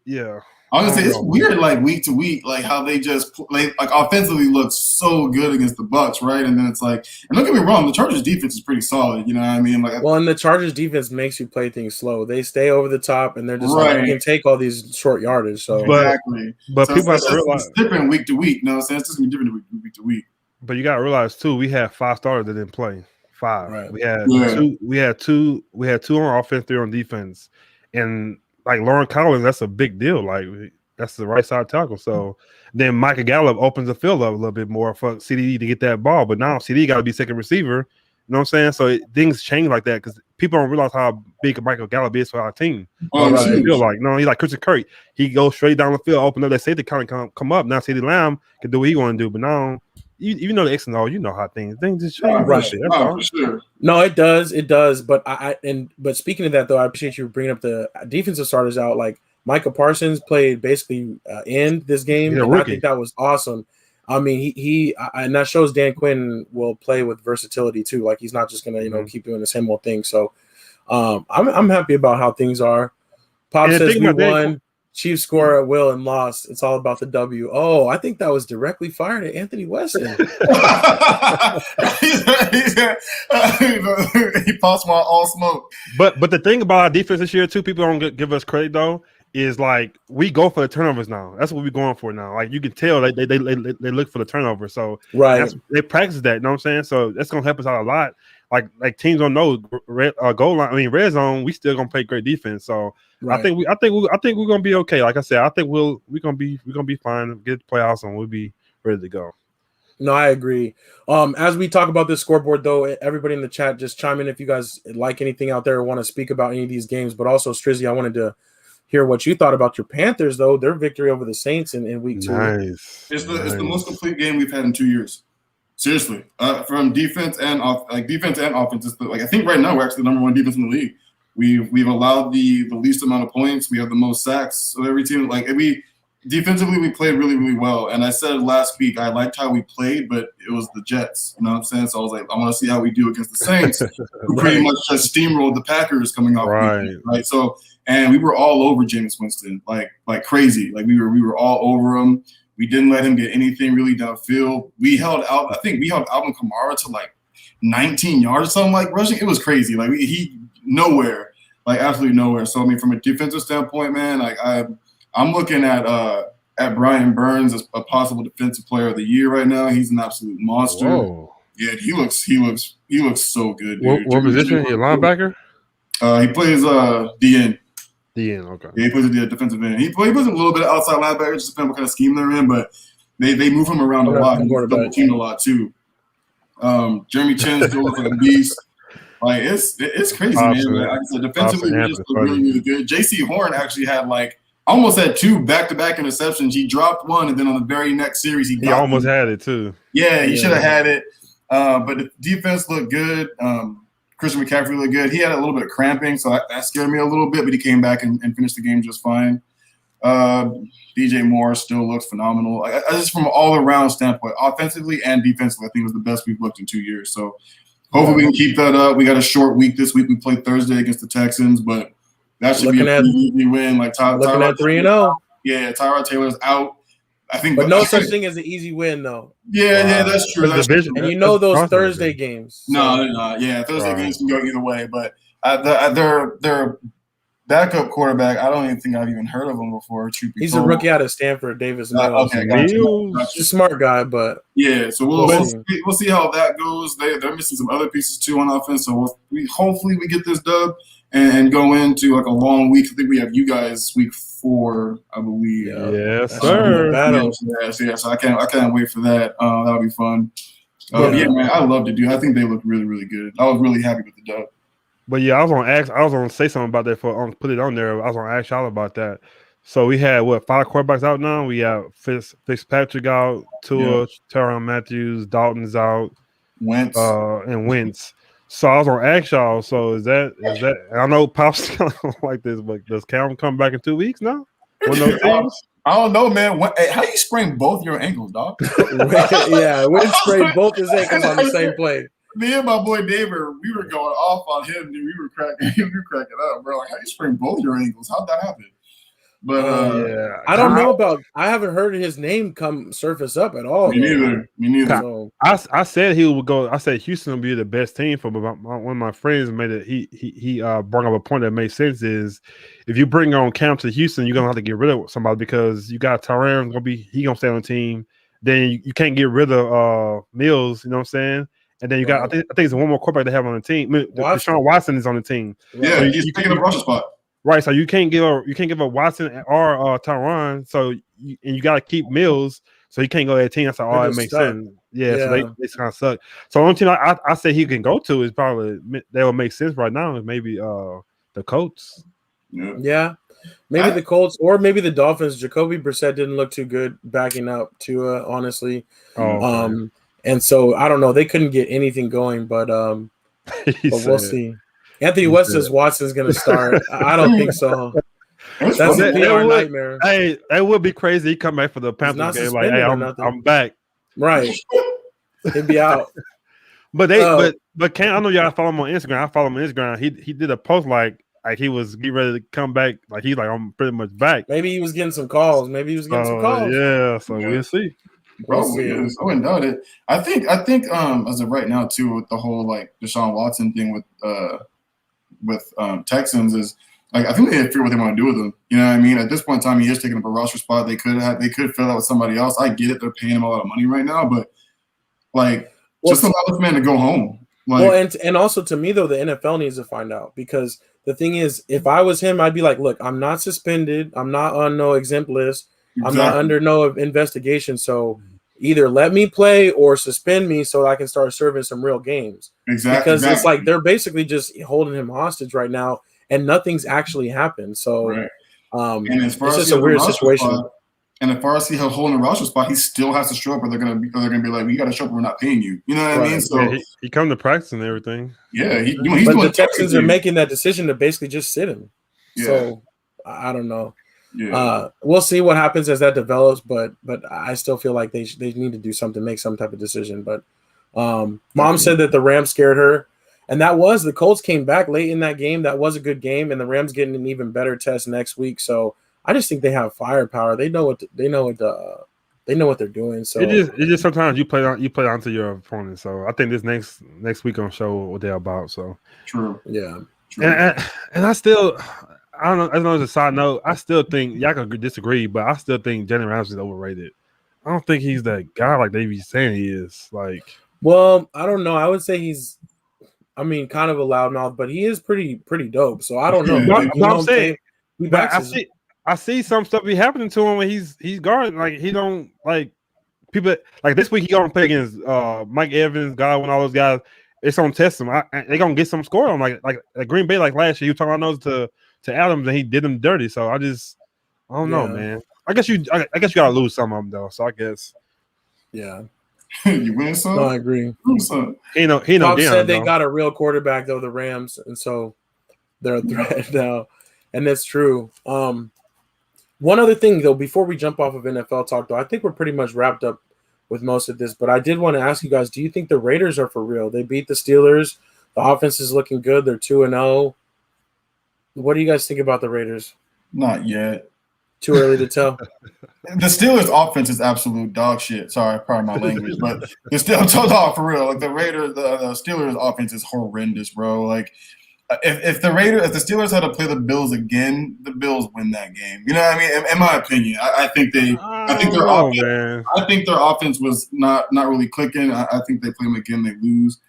Speaker 4: Yeah.
Speaker 2: Honestly, it's weird, like week to week, like how they just play, like offensively look so good against the Bucs, right? And then it's like, and don't get me wrong, the Chargers defense is pretty solid. You know what I mean? Like,
Speaker 1: well, and the Chargers defense makes you play things slow. They stay over the top, and they're just like, you can take all these short yardage. So
Speaker 2: exactly.
Speaker 4: But people have to realize
Speaker 2: it's different week to week. No, it's just gonna be different week to week.
Speaker 4: But you got to realize too, we had 5 starters that didn't play. 5.
Speaker 1: Right.
Speaker 4: We had two. We had two on offense, 3 on defense, and like Lauren Collins, that's a big deal. Like. That's the right side tackle. So then Micah Gallup opens the field up a little bit more for CDE to get that ball. But now CDE got to be second receiver. You know what I'm saying? So things change like that because people don't realize how big Michael Gallup is for our team. Feel like he's like Christian Kirk. He goes straight down the field, open up. They say they kind of come up. Now CeeDee Lamb can do what he want to do. But now even though the X and O, you know how things just change.
Speaker 2: For sure.
Speaker 1: No, it does. But but speaking of that though, I appreciate you bringing up the defensive starters out. Like Micah Parsons played basically in this game. And I think that was awesome. I mean, he and that shows Dan Quinn will play with versatility too. Like he's not just gonna keep doing the same old thing. So I'm happy about how things are. Pop says we won. Chiefs score at will and lost. It's all about the W. Oh, I think that was directly fired at Anthony Weston.
Speaker 2: He pops my all smoke.
Speaker 4: But the thing about our defense this year too, people don't give us credit though. Is like we go for the turnovers now. That's what we're going for now. Like you can tell they look for the turnover. So they practice that. You know what I'm saying? So that's gonna help us out a lot. Like teams don't know goal line. I mean red zone. We still gonna play great defense. So I think we're gonna be okay. Like I said, I think we're gonna be fine. Get the playoffs and we'll be ready to go.
Speaker 1: No, I agree. As we talk about this scoreboard, though, everybody in the chat just chime in if you guys like anything out there or want to speak about any of these games. But also, Strizzy, I wanted to hear what you thought about your Panthers, though. Their victory over the Saints in week 2.
Speaker 2: Nice. It's the most complete game we've had in 2 years. Seriously, from defense and offense. I think right now we're actually the number 1 defense in the league. We've allowed the least amount of points. We have the most sacks of every team. Like defensively, we played really, really well. And I said last week, I liked how we played, but it was the Jets. You know what I'm saying? So I was like, I want to see how we do against the Saints, who pretty much just steamrolled the Packers coming off. Weekend, right. So, and we were all over Jameis Winston, like crazy. Like we were all over him. We didn't let him get anything really downfield. I think we held Alvin Kamara to like 19 yards or something like rushing. It was crazy. Like he nowhere, like absolutely nowhere. So I mean, from a defensive standpoint, man, like I'm looking at Brian Burns as a possible defensive player of the year right now. He's an absolute monster.
Speaker 4: Whoa.
Speaker 2: Yeah, he looks so good, dude.
Speaker 4: What position? He a linebacker?
Speaker 2: He plays DN.
Speaker 4: DN, okay.
Speaker 2: Yeah, he plays the defensive end. He plays a little bit of outside linebacker, just depending on what kind of scheme they're in, but they move him around a lot. He's double teamed a lot too. Jeremy Chin still looks like a beast. Like it's crazy, man. Like I said, defensively we just look really, really good. JC Horn actually had almost had 2 back-to-back interceptions. He dropped one, and then on the very next series, he
Speaker 4: almost had it too.
Speaker 2: Yeah, he should have had it. But the defense looked good. Christian McCaffrey looked good. He had a little bit of cramping, so that scared me a little bit, but he came back and finished the game just fine. DJ Moore still looks phenomenal. I just from an all-around standpoint, offensively and defensively, I think it was the best we've looked in 2 years. So hopefully we can keep that up. We got a short week this week. We played Thursday against the Texans, but that should be a pretty easy win. Like
Speaker 1: looking at 3-0.
Speaker 2: Yeah, Tyrod Taylor's out. I think,
Speaker 1: but no such thing as an easy win, though.
Speaker 2: Yeah, that's true. That's true.
Speaker 1: And you know those Thursday games.
Speaker 2: So. No, they're not. Yeah, Thursday games can go either way. But their backup quarterback, I don't even think I've even heard of him before.
Speaker 1: He's a rookie out of Stanford, Davis Mills.
Speaker 2: Okay, gotcha.
Speaker 1: He's a smart guy, but
Speaker 2: yeah. So we'll see how that goes. They're missing some other pieces too on offense. So hopefully we get this dub and go into like a long week. I think we have you guys week 4, I believe.
Speaker 4: Yes, sir.
Speaker 2: Yeah, so I can't wait for that. That'll be fun. Yeah, man, I love to do. I think they look really, really good. I was really happy with the dub.
Speaker 4: But yeah, I was gonna say something about that put it on there. I was gonna ask y'all about that. So we had 5 quarterbacks out now. We have Fitzpatrick out, Tua, Tyrann Matthews, Dalton's out,
Speaker 2: Wentz,
Speaker 4: and Wentz. So I was gonna ask y'all. So is that? I know Pop's kind of like this, but does Cam come back in 2 weeks now?
Speaker 2: I don't know, man. How you sprain both your ankles, dog?
Speaker 1: Yeah, Wentz sprained both his ankles on the same play.
Speaker 2: Me and my boy David, we were going off on him, dude. We were cracking up, bro. Like, how you sprain both your ankles? How'd that happen? But
Speaker 1: I don't know about. I haven't heard his name come surface up at all.
Speaker 2: Me neither.
Speaker 4: So, I said he would go. I said Houston will be the best team for. But one of my friends made it. He brought up a point that made sense. Is if you bring on Cam to Houston, you're gonna have to get rid of somebody because you got Tyrann gonna stay on the team. Then you can't get rid of Mills. You know what I'm saying? And then you got, I think it's one more quarterback they have on the team. Deshaun Watson is on the team.
Speaker 2: Yeah, so he's taking a rushing spot.
Speaker 4: Right, so you can't give up Watson or Tyrann. So you got to keep Mills, so he can't go to that team. That's how it makes sense. Yeah, so they kind of suck. So the only team I say he can go to is probably that would make sense right now is maybe the Colts.
Speaker 1: Yeah. Maybe the Colts or maybe the Dolphins. Jacoby Brissett didn't look too good backing up Tua, honestly. Okay. And so I don't know. They couldn't get anything going, but we'll see. Anthony West says Watson's going to start. I don't think so. That's a PR nightmare.
Speaker 4: Hey, that would be crazy. He come back for the Panthers game like, hey, I'm back.
Speaker 1: Right. He'd be out.
Speaker 4: But Cam, I know y'all follow him on Instagram. I follow him on Instagram. He did a post like he was getting ready to come back. Like he's like, I'm pretty much back.
Speaker 1: Maybe he was getting some calls.
Speaker 4: Yeah, so we'll see.
Speaker 2: Probably is. I wouldn't doubt it. I think as of right now too, with the whole like Deshaun Watson thing with Texans is like I think they figure what they want to do with him. You know what I mean? At this point in time, he is taking up a roster spot. They could fill that with somebody else. I get it. They're paying him a lot of money right now, but like just allow this man to go home. Like,
Speaker 1: and also to me though, the NFL needs to find out because the thing is, if I was him, I'd be like, look, I'm not suspended. I'm not on no exempt list. Exactly. I'm not under no investigation, so either let me play or suspend me so I can start serving some real games.
Speaker 2: Exactly.
Speaker 1: Because it's like they're basically just holding him hostage right now, and nothing's actually happened. So,
Speaker 2: and as far
Speaker 1: it's
Speaker 2: as
Speaker 1: just a weird situation.
Speaker 2: And as far as he holding a roster spot, he still has to show up, or they're gonna be like, "We got to show up. We're not paying you." You know what I mean? So
Speaker 4: he come to practice and everything.
Speaker 2: Yeah,
Speaker 1: but the Texans are making that decision to basically just sit him. Yeah. So I don't know. We'll see what happens as that develops, but I still feel like they need to do something, make some type of decision. But Mom said that the Rams scared her, and the Colts came back late in that game. That was a good game, and the Rams getting an even better test next week. So I just think they have firepower. They know what they're doing. So
Speaker 4: it just sometimes you play onto your opponent. So I think this next week gonna show what they're about. So
Speaker 2: true,
Speaker 1: yeah.
Speaker 4: True. And I don't know. As a side note, I still think y'all can disagree, but I still think Jalen Ramsey is overrated. I don't think he's that guy like they be saying he is. Like,
Speaker 1: well, I don't know. I would say he's, kind of a loudmouth, but he is pretty dope. So I don't know.
Speaker 4: I'm saying, I see some stuff be happening to him when he's guarding. Like he don't like people. Like this week he gonna play against Mike Evans, Godwin, all those guys. It's gonna test him. They gonna get some score on like Green Bay like last year. You talking about those to Adams and he did them dirty. So I don't know, man. I guess you gotta lose some of them though. So I guess,
Speaker 1: yeah.
Speaker 2: You win some.
Speaker 1: No, I agree.
Speaker 4: He
Speaker 1: Bob said they got a real quarterback though, the Rams, and so they're a threat now, and that's true. One other thing though, before we jump off of NFL talk though, I think we're pretty much wrapped up with most of this, but I did want to ask you guys: do you think the Raiders are for real? They beat the Steelers. The offense is looking good. They're 2-0. What do you guys think about the Raiders?
Speaker 2: Not yet.
Speaker 1: Too early to tell.
Speaker 2: The Steelers' offense is absolute dog shit. Sorry, pardon my language, but it's still for real. Like the Steelers' offense is horrendous, bro. Like if the Steelers had to play the Bills again, the Bills win that game. You know what I mean? In my opinion, I think their offense was not really clicking. I think they play them again, they lose.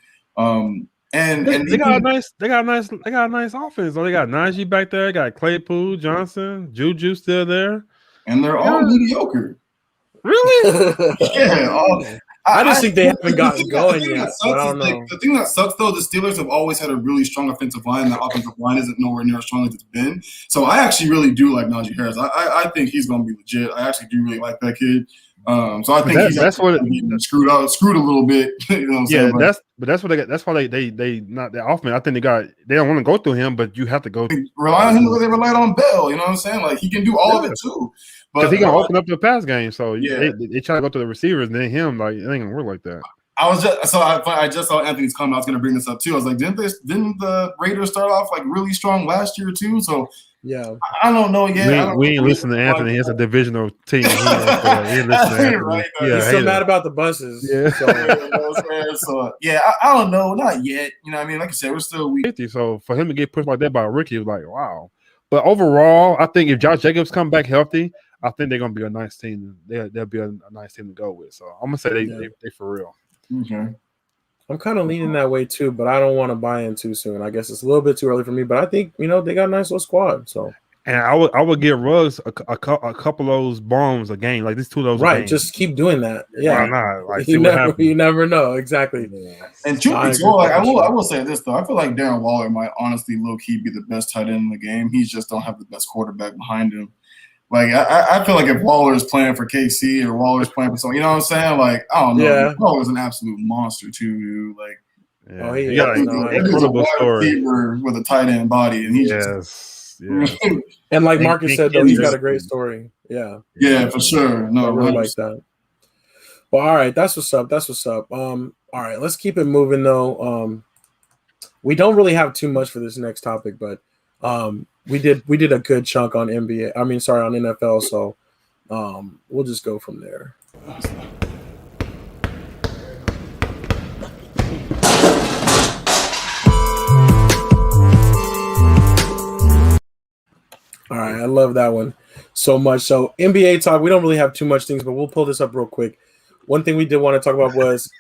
Speaker 2: And
Speaker 4: they got a nice offense. They got Najee back there. They got Claypool, Johnson, Juju still there,
Speaker 2: and they're all mediocre.
Speaker 4: Really?
Speaker 2: Yeah.
Speaker 1: I just think they haven't gotten going yet. I don't know.
Speaker 2: The thing that sucks though, the Steelers have always had a really strong offensive line. The offensive line isn't nowhere near as strong as it's been. So I actually really do like Najee Harris. I think he's going to be legit. I actually do really like that kid. So I think that's what screwed a little bit. You know what I'm saying?
Speaker 4: That's what they got. That's why they not that often. I think they don't want to go through him, but you have to go.
Speaker 2: Rely on him because they relied on Bell. You know what I'm saying? Like he can do all of it too.
Speaker 4: Because he gonna open up the pass game. So they try to go to the receivers and then him. Like it ain't gonna work like that.
Speaker 2: I just saw Anthony's comment. I was gonna bring this up too. I was like, didn't the Raiders start off like really strong last year too? So.
Speaker 1: Yeah,
Speaker 2: I don't know yet.
Speaker 4: We ain't listening to Anthony. He's a divisional team. He's
Speaker 1: so mad about the buses.
Speaker 4: Yeah.
Speaker 2: I don't know. Not yet. You know what I mean? Like I said, we're still weak.
Speaker 4: So for him to get pushed like that by a rookie, it was like, wow. But overall, I think if Josh Jacobs come back healthy, I think they're going to be a nice team. They'll be a nice team to go with. So I'm going to say they for real.
Speaker 2: Okay.
Speaker 1: I'm kind of leaning that way too, but I don't want to buy in too soon. I guess it's a little bit too early for me, but I think they got a nice little squad. So,
Speaker 4: and I would give Ruggs a couple of those bombs a game, like these 2 of those.
Speaker 1: Right, just keep doing that. Yeah,
Speaker 4: why not? Like
Speaker 1: you never know exactly.
Speaker 2: Yeah. And truth be told, like I will say this though, I feel like Darren Waller might honestly low key be the best tight end in the game. He just don't have the best quarterback behind him. Like I feel like if Waller's playing for KC or Waller's playing for someone, you know what I'm saying? Like I don't know. Yeah. Waller's an absolute monster too, dude. Like
Speaker 4: he's a
Speaker 2: wide receiver with a tight end body, and he's
Speaker 1: and like Marcus said, though, he's got a great story. Yeah,
Speaker 2: for sure. No,
Speaker 1: I really like that. Well, all right, that's what's up. All right, let's keep it moving though. We don't really have too much for this next topic, but we did a good chunk on NBA. on NFL. So we'll just go from there. All right, I love that one so much. So NBA talk, we don't really have too much things, but we'll pull this up real quick. One thing we did want to talk about was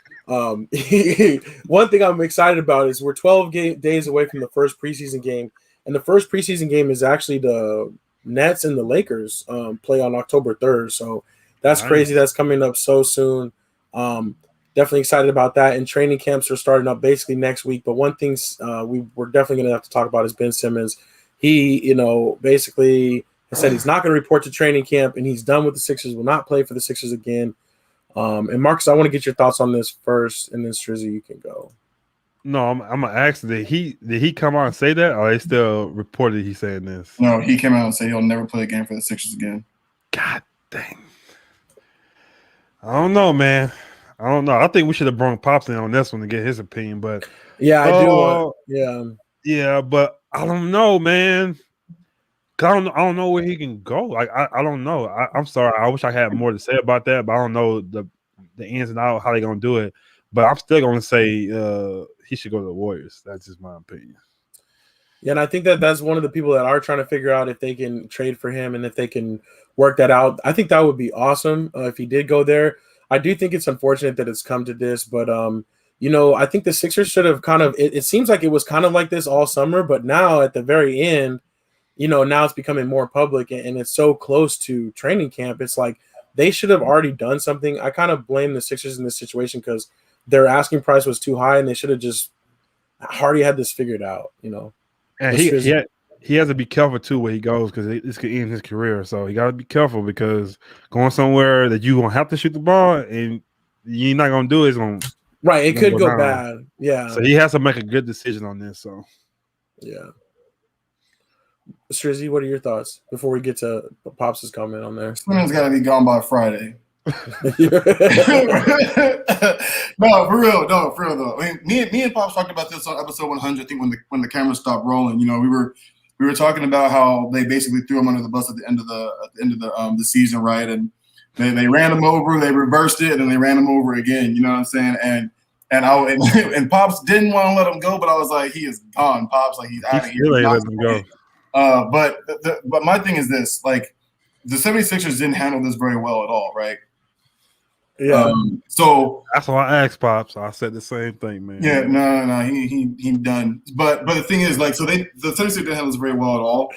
Speaker 1: one thing I'm excited about is we're 12 days away from the first preseason game. And the first preseason game is actually the Nets and the Lakers play on October 3rd. So that's crazy. That's coming up so soon. Definitely excited about that. And training camps are starting up basically next week. But one thing we're definitely going to have to talk about is Ben Simmons. He, basically said he's not going to report to training camp and he's done with the Sixers, will not play for the Sixers again. And Marcus, I want to get your thoughts on this first, and then Strizzy, you can go.
Speaker 4: No, I'm gonna ask. Did he come out and say that, or they still reported he's saying this?
Speaker 2: No, he came out and said he'll never play a game for the Sixers again.
Speaker 4: God dang. I don't know, man. I don't know. I think we should have brought Pops in on this one to get his opinion, but
Speaker 1: yeah, I do want.
Speaker 4: Yeah, but I don't know, man. Cause I don't know where he can go. Like I don't know. I'm sorry. I wish I had more to say about that, but I don't know the ins and outs how they gonna do it. But I'm still gonna say he should go to the Warriors. That's just my opinion.
Speaker 1: Yeah, and I think that's one of the people that are trying to figure out if they can trade for him and if they can work that out. I think that would be awesome if he did go there. I do think it's unfortunate that it's come to this, but I think the Sixers should have kind of. It seems like it was kind of like this all summer, but now at the very end, now it's becoming more public and it's so close to training camp. It's like they should have already done something. I kind of blame the Sixers in this situation because their asking price was too high and they should have just Hardy had this figured out,
Speaker 4: And he has to be careful too where he goes because this could end his career. So he got to be careful because going somewhere that you gonna have to shoot the ball and you're not gonna do it, it's gonna
Speaker 1: right. It could go bad. Yeah.
Speaker 4: So he has to make a good decision on this. So
Speaker 1: yeah. Strizzy, what are your thoughts before we get to Pops' comment on there?
Speaker 2: Simmons got to be gone by Friday. No, for real though. I mean, me and Pops talked about this on episode 100. I think when the camera stopped rolling, we were talking about how they basically threw him under the bus at the end of the season, right? And they ran him over, they reversed it, and then they ran him over again. You know what I'm saying? And Pops didn't want to let him go, but I was like, he is gone, Pops. Like he's out of here.
Speaker 4: Really let him go.
Speaker 2: But my thing is this: like the 76ers didn't handle this very well at all, right?
Speaker 1: Yeah.
Speaker 2: So
Speaker 4: that's why I asked Pops. I said the same thing, man.
Speaker 2: Yeah, no, he done. But the thing is, like, so the 76ers didn't handle this very well at all.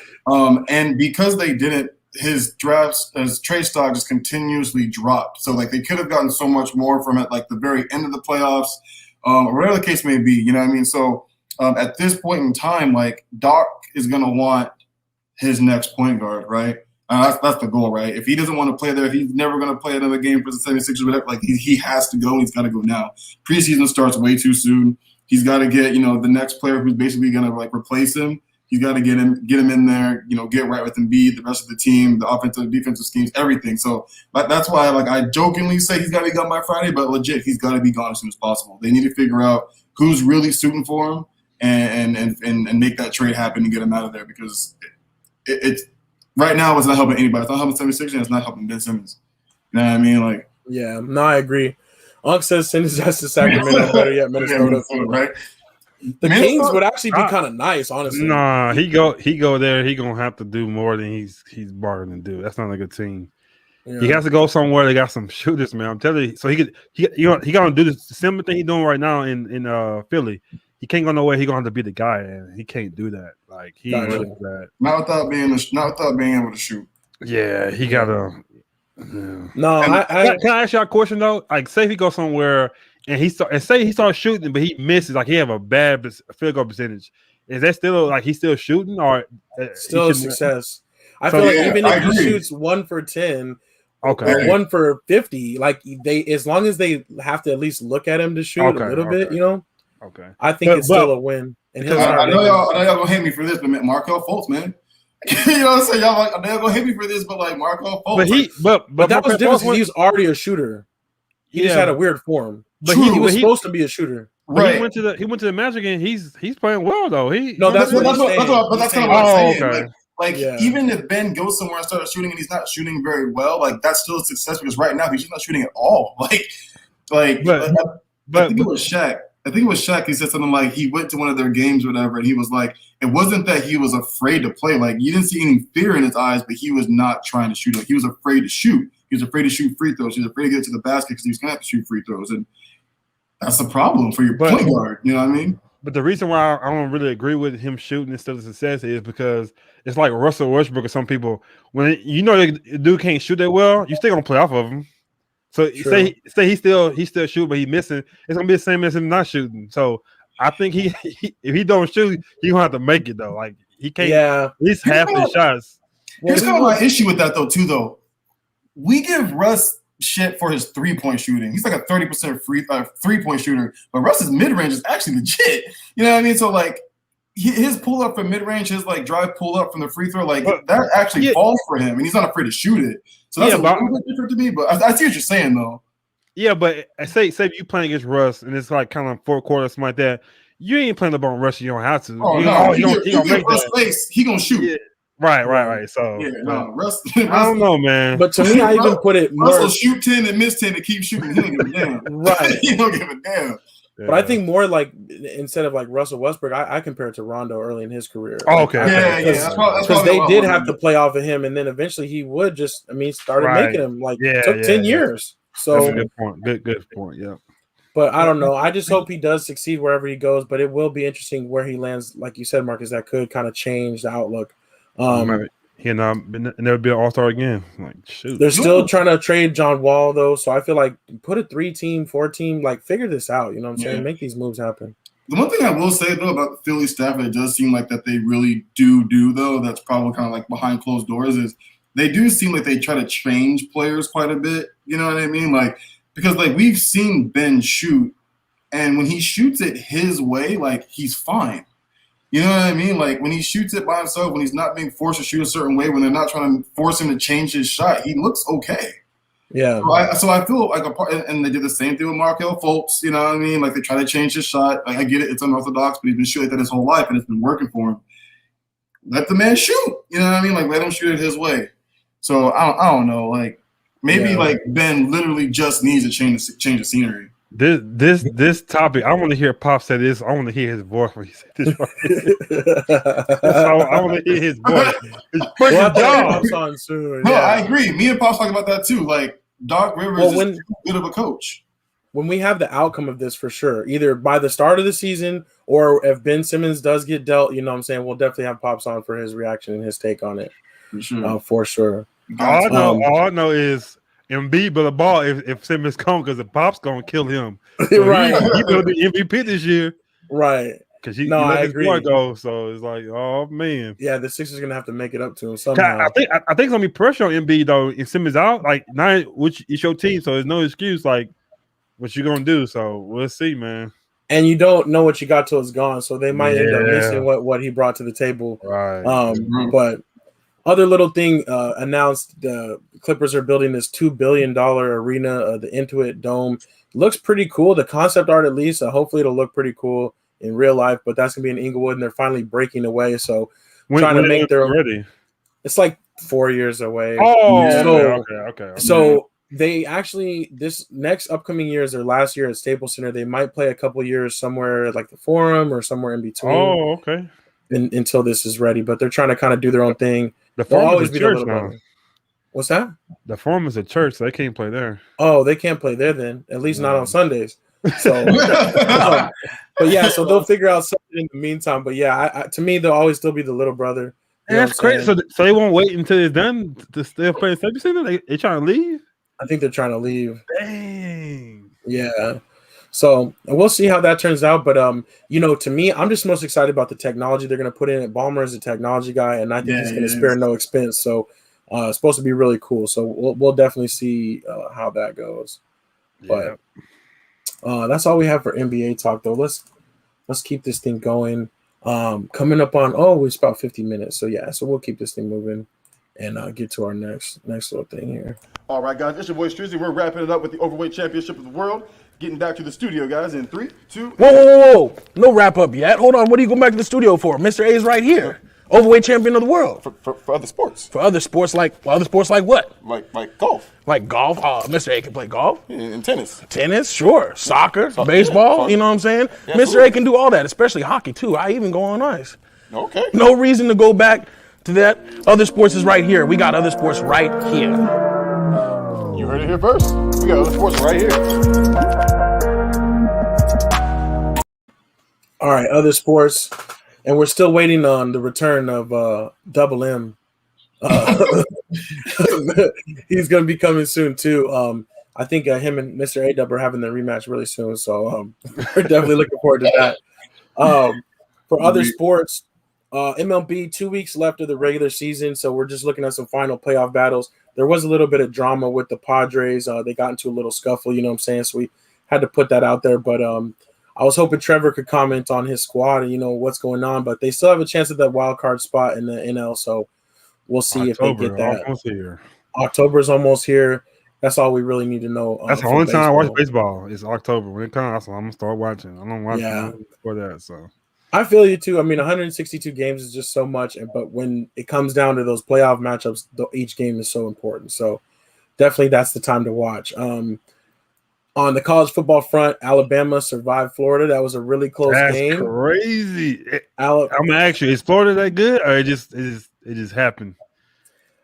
Speaker 2: And because they didn't, his trade stock just continuously dropped. So like they could have gotten so much more from it, like the very end of the playoffs, or whatever the case may be. You know what I mean? So at this point in time, like Doc is gonna want his next point guard, right? That's the goal, right? If he doesn't want to play there, if he's never going to play another game for the 76ers, whatever, like he has to go. He's got to go now. Preseason starts way too soon. He's got to get, the next player who's basically going to like replace him. He's got to get him in there, get right with Embiid, the rest of the team, the offensive, defensive schemes, everything. So that's why, like, I jokingly say he's got to be gone by Friday, but legit, he's got to be gone as soon as possible. They need to figure out who's really suiting for him and make that trade happen and get him out of there because it's right now it's not helping anybody. It's not helping 76ers and it's not helping Ben Simmons. You know what I mean? Like,
Speaker 1: yeah, no, I agree. Unc says send his ass to Sacramento, better yet Minnesota.
Speaker 2: Right?
Speaker 1: The Kings would actually be kind of nice, honestly.
Speaker 4: Nah, he go there. He gonna have to do more than he's bargaining to do. That's not a good team. Yeah. He has to go somewhere. They got some shooters, man. I'm telling you. So he gonna do the similar thing he's doing right now in Philly. He can't go nowhere. He gonna have to be the guy, and he can't do that. Like he ain't ready for that.
Speaker 2: Not without being able to shoot.
Speaker 4: Yeah, he gotta. Yeah.
Speaker 1: No,
Speaker 4: can I ask you a question though? Like, say if he goes somewhere and say he starts shooting, but he misses, like he have a bad field goal percentage. Is that still like he's still shooting or
Speaker 1: still a success? I feel like even if he shoots 1 for 10,
Speaker 4: okay,
Speaker 1: or 1 for 50, like they as long as they have to at least look at him to shoot a little bit,
Speaker 4: Okay,
Speaker 1: I think it's still a win. And
Speaker 2: I know y'all gonna hate me for this, but Markelle Fultz, man. You know what I'm saying? Y'all like, I know y'all gonna hate me for this, but like Markelle Fultz.
Speaker 1: But that was different because he's already a shooter. He just had a weird form. But he was supposed to be a shooter.
Speaker 4: Right. He went to the Magic and he's playing well though.
Speaker 2: That's kind of what I'm saying.
Speaker 4: Okay.
Speaker 2: Like even if Ben goes somewhere and starts shooting and he's not shooting very well, like that's still a success because right now he's just not shooting at all. I think it was Shaq. He said something like he went to one of their games or whatever, and he was like, it wasn't that he was afraid to play. Like you didn't see any fear in his eyes, but he was not trying to shoot. Like he was afraid to shoot. He was afraid to shoot free throws. He was afraid to get to the basket because he was going to have to shoot free throws. And that's the problem for your point guard. You know what I mean?
Speaker 4: But the reason why I don't really agree with him shooting instead of success is because it's like Russell Westbrook or some people. When the dude can't shoot that well, you still going to play off of him. So say he still shoot, but he missing. It's gonna be the same as him not shooting. So I think he if he don't shoot, he gonna have to make it though. Like he can't. At least half his shots.
Speaker 2: Here's kind of my issue with that though. We give Russ shit for his 3-point shooting. He's like a 30% free 3-point shooter, but Russ's mid-range is actually legit. You know what I mean? So like his pull up from mid-range, his like drive pull up from the free throw, like that actually falls for him, and he's not afraid to shoot it. So that's a little bit different to me, but I see what you're saying though.
Speaker 4: Yeah, but say if you playing against Russ and it's like kind of 4 quarters, something like that, you ain't playing the ball on Russ. You don't have to.
Speaker 2: Oh no, he gonna make that space. He gonna shoot.
Speaker 4: Yeah. Right. So
Speaker 2: Russ,
Speaker 4: I don't know, man.
Speaker 1: But to me, I even put it more.
Speaker 2: Russ will shoot 10 and miss 10 and keep shooting. He don't give a damn.
Speaker 1: Right.
Speaker 2: He don't give a damn.
Speaker 1: Yeah. But I think more like instead of like Russell Westbrook, I compare it to Rondo early in his career.
Speaker 4: Oh, okay.
Speaker 2: Yeah.
Speaker 1: Because they did have to play off of him, and then eventually he would started making him. Like took 10 years. So
Speaker 4: that's a good point. Good point. Yeah.
Speaker 1: But I don't know. I just hope he does succeed wherever he goes. But it will be interesting where he lands. Like you said, Marcus, that could kind of change the outlook.
Speaker 4: He'll never be an all-star again. Like, shoot.
Speaker 1: They're still trying to trade John Wall, though. So I feel like put a 3-team, 4-team, like figure this out. You know what I'm saying? Make these moves happen.
Speaker 2: The one thing I will say, though, about the Philly staff, it does seem like that they really do, though, that's probably kind of like behind closed doors, is they do seem like they try to change players quite a bit. You know what I mean? Like, because, like, we've seen Ben shoot, and when he shoots it his way, like, he's fine. You know what I mean? Like, when he shoots it by himself, when he's not being forced to shoot a certain way, when they're not trying to force him to change his shot, he looks okay.
Speaker 1: Yeah.
Speaker 2: So I feel like and they did the same thing with Markelle Fultz. You know what I mean? Like, they try to change his shot. Like, I get it. It's unorthodox, but he's been shooting like that his whole life, and it's been working for him. Let the man shoot. You know what I mean? Like, let him shoot it his way. So, I don't know. Like, maybe, like, Ben literally just needs to change the scenery.
Speaker 4: This topic, I want to hear Pop say this. I want to hear his voice when he said this. I want to hear his voice. It's freaking dog.
Speaker 2: No, I agree. Me and Pop's talking about that too. Like, Doc Rivers is too good of a coach.
Speaker 1: When we have the outcome of this for sure, either by the start of the season or if Ben Simmons does get dealt, you know what I'm saying, we'll definitely have Pops on for his reaction and his take on it. For sure.
Speaker 4: All I know is Embiid but the ball if Simmons comes because the Pop's gonna kill him. So
Speaker 1: right,
Speaker 4: he will be MVP this year.
Speaker 1: Right.
Speaker 4: Because he
Speaker 1: I
Speaker 4: let his
Speaker 1: agree.
Speaker 4: boy go, so it's like, oh man.
Speaker 1: Yeah, the Sixers are gonna have to make it up to him somehow.
Speaker 4: I think it's gonna be pressure on Embiid though. If Simmons out, like now, which is your team, so there's no excuse. Like, what you gonna do? So we'll see, man.
Speaker 1: And you don't know what you got till it's gone, so they might end up missing what he brought to the table.
Speaker 4: Right.
Speaker 1: But other little thing announced: the Clippers are building this $2 billion arena, the Intuit Dome. Looks pretty cool. The concept art, at least. Hopefully, it'll look pretty cool in real life. But that's gonna be in Inglewood, and they're finally breaking away. So trying to make their own.
Speaker 4: Ready?
Speaker 1: It's like 4 years away.
Speaker 4: Oh, okay.
Speaker 1: So they actually this next upcoming year is their last year at Staples Center. They might play a couple years somewhere like the Forum or somewhere in between.
Speaker 4: Oh, okay.
Speaker 1: Until this is ready, but they're trying to kind of do their own thing.
Speaker 4: The Forum is a church now.
Speaker 1: What's that?
Speaker 4: The Forum is a church, so they can't play there.
Speaker 1: Oh, they can't play there then. At least not on Sundays. So, but yeah, so they'll figure out something in the meantime. But yeah, to me, they'll always still be the little brother.
Speaker 4: That's crazy. So they won't wait until it's done to still play. Have you seen that? They trying to leave?
Speaker 1: I think they're trying to leave.
Speaker 4: Dang.
Speaker 1: Yeah. So we'll see how that turns out. But to me, I'm just most excited about the technology they're going to put in it. Ballmer is a technology guy, and I think he's going to spare no expense. So it's supposed to be really cool. So we'll definitely see how that goes.
Speaker 4: Yeah.
Speaker 1: But that's all we have for NBA talk, though. Let's keep this thing going. Coming up on it's about 50 minutes. So yeah, so we'll keep this thing moving and get to our next little thing here.
Speaker 5: All right, guys, it's your boy Strizzy. We're wrapping it up with the Overweight Championship of the World. Getting back to the studio, guys, in 3, 2.
Speaker 3: Whoa. No wrap up yet. Hold on. What are you going back to the studio for? Mr. A is right here. Overweight champion of the world.
Speaker 5: For other sports.
Speaker 3: For other sports like what?
Speaker 5: Like golf.
Speaker 3: Like golf. Mr. A can play golf.
Speaker 5: Yeah, and tennis.
Speaker 3: Tennis, sure. Soccer, baseball, you know what I'm saying? Yeah, Mr. A can do all that, especially hockey, too. I even go on ice.
Speaker 5: Okay.
Speaker 3: No reason to go back to that. Other sports is right here. We got other sports right here.
Speaker 5: You heard it here first. We got other sports right here.
Speaker 1: All right, other sports. And we're still waiting on the return of Double M. He's going to be coming soon, too. I think him and Mr. A-Dub are having their rematch really soon. So we're definitely looking forward to that. For other sports, MLB, 2 weeks left of the regular season, so we're just looking at some final playoff battles. There was a little bit of drama with the Padres. They got into a little scuffle, you know what I'm saying? So we had to put that out there. But I was hoping Trevor could comment on his squad and, what's going on. But they still have a chance at that wild card spot in the NL, so we'll see if they get that. October is almost here. That's all we really need to know.
Speaker 4: That's the only time I watch baseball is October. When it comes, I'm going to start watching. I don't watch before that, so.
Speaker 1: I feel you too. I mean, 162 games is just so much, but when it comes down to those playoff matchups, each game is so important. So definitely that's the time to watch. On the college football front, Alabama survived Florida. That was a really close game.
Speaker 4: That's crazy. I'm actually, is Florida that good, or it just happened?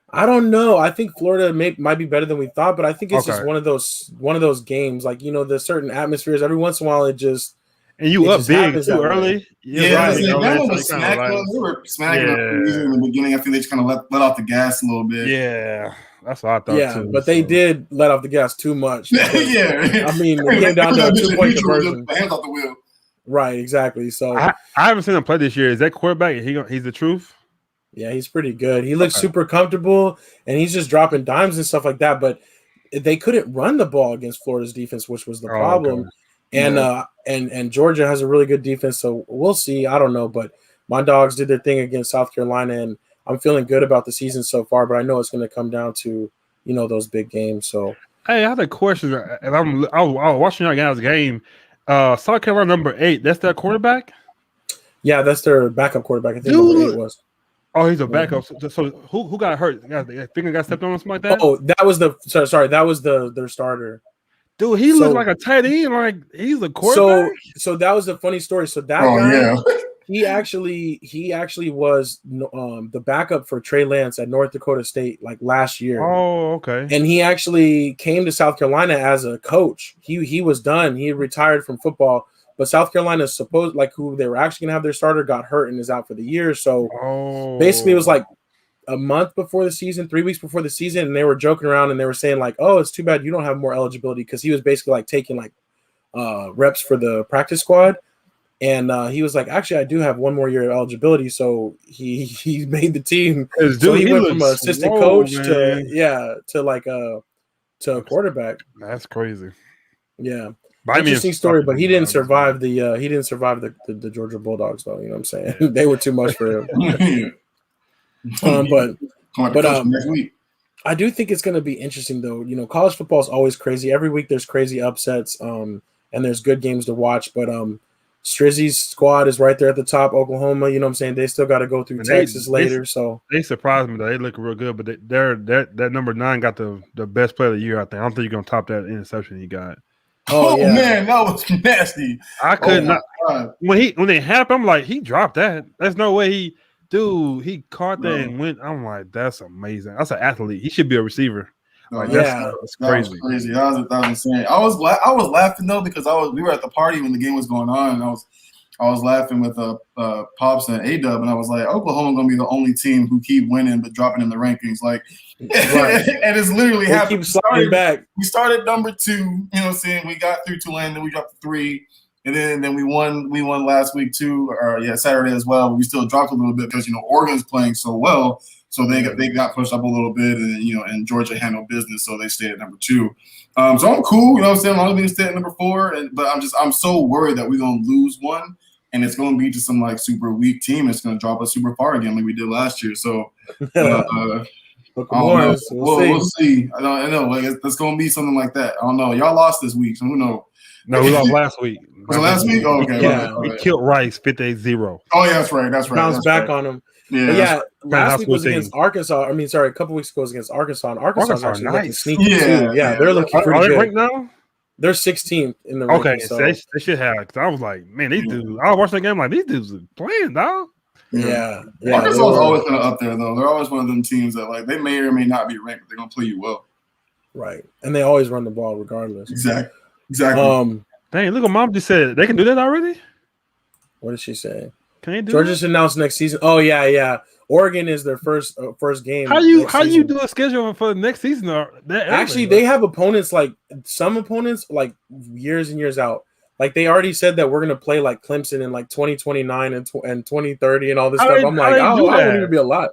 Speaker 1: I don't know. I think Florida might be better than we thought, but I think it's just one of those games. Like, there's certain atmospheres. Every once in a while, it just.
Speaker 4: And you up big too early.
Speaker 2: Right. They were smacking up in the beginning. I think they just kind of let off the gas a little bit.
Speaker 4: Yeah, that's what I thought too.
Speaker 1: But they did let off the gas too much. I mean, it came down to a 2-point conversion.
Speaker 2: Hands off the wheel.
Speaker 1: Right, exactly. So
Speaker 4: I haven't seen him play this year. Is that quarterback? He's the truth?
Speaker 1: Yeah, he's pretty good. He looks super comfortable, and he's just dropping dimes and stuff like that. But they couldn't run the ball against Florida's defense, which was the problem. Okay. And Georgia has a really good defense, so we'll see. I don't know, but my Dogs did their thing against South Carolina, and I'm feeling good about the season so far. But I know it's going to come down to those big games. So
Speaker 4: hey, I have a question. And I was watching your guys' game. South Carolina number 8. That's their quarterback.
Speaker 1: Yeah, that's their backup quarterback. I think number 8 was.
Speaker 4: Oh, he's a backup. So who got hurt? Finger got stepped on or something like that?
Speaker 1: Oh, that was that was their starter.
Speaker 4: Dude, he looks like a tight end. Like he's a quarterback.
Speaker 1: So that was a funny story. So that guy, he actually was the backup for Trey Lance at North Dakota State like last year.
Speaker 4: Oh, okay.
Speaker 1: And he actually came to South Carolina as a coach. He was done. He retired from football, but South Carolina who they were actually gonna have their starter got hurt and is out for the year. So basically, it was like a month before the season, 3 weeks before the season, and they were joking around and they were saying like, "Oh, it's too bad you don't have more eligibility," because he was basically like taking like reps for the practice squad, and he was like, "Actually, I do have one more year of eligibility," so he made the team. So he went from an assistant coach to a quarterback.
Speaker 4: That's crazy.
Speaker 1: Yeah, interesting story, but he didn't survive the Georgia Bulldogs though. You know what I'm saying? They were too much for him. But
Speaker 2: next week.
Speaker 1: I do think it's going to be interesting, though. College football is always crazy. Every week there's crazy upsets, and there's good games to watch. But Strizzy's squad is right there at the top. Oklahoma, you know what I'm saying? They still got to go through Texas later. So
Speaker 4: they surprised me, though. They look real good. But that number 9 got the best player of the year, I think. I don't think you're going to top that interception he got.
Speaker 2: Oh yeah. Man, that was nasty.
Speaker 4: I could not. When it happened, I'm like, he dropped that. There's no way he – dude, he caught that and went. I'm like, that's amazing. That's an athlete. He should be a receiver. Like, that's crazy.
Speaker 2: That was crazy. That was insane. I was laughing though because we were at the party when the game was going on, and I was laughing with Pops and A-Dub, and I was like, Oklahoma gonna be the only team who keep winning but dropping in the rankings. Like, and it's literally happening.
Speaker 1: Keep sliding back.
Speaker 2: We started number 2. You know what I'm saying? We got through Tulane, then we dropped to 3. And then we won last week too, or Saturday as well. But we still dropped a little bit because Oregon's playing so well, so they got pushed up a little bit, and and Georgia handled business, so they stayed at number 2. So I'm cool, what I'm saying. I'm gonna stay at number 4, but I'm so worried that we're gonna lose one, and it's gonna be to some like super weak team. It's gonna drop us super far again like we did last year. So we'll see. I know like it's gonna be something like that. I don't know. Y'all lost this week, so who knows?
Speaker 4: No, we lost last week.
Speaker 2: Was it last week? Oh, okay.
Speaker 1: Yeah.
Speaker 4: We killed Rice 58-0.
Speaker 2: Oh, yeah, that's right.
Speaker 1: Bounced back on him. Yeah, last week was against Arkansas. I mean, sorry, a couple weeks ago was against Arkansas. And Arkansas is actually looking sneaky too. Yeah, they're looking pretty good.
Speaker 4: Right now?
Speaker 1: They're 16th in the
Speaker 4: ranking. Okay, so they should have. Because I was like, man, these dudes. I was watching the game like, these dudes are playing, dog.
Speaker 1: Yeah.
Speaker 2: Arkansas is always going to up there, though. They're always one of them teams that, like, they may or may not be ranked, but they're going to play you well.
Speaker 1: Right. And they always run the ball regardless.
Speaker 2: Exactly.
Speaker 4: Dang, look what Mom just said. They can do that already?
Speaker 1: What did she say?
Speaker 4: Can they do
Speaker 1: Georgia just announced next season. Oh, yeah. Oregon is their first game.
Speaker 4: How you do a schedule for the next season?
Speaker 1: Actually, they have opponents like some opponents like years and years out. Like they already said that we're gonna play like Clemson in like 2029 and 2030 and all this stuff. I'm like, I won't even be alive.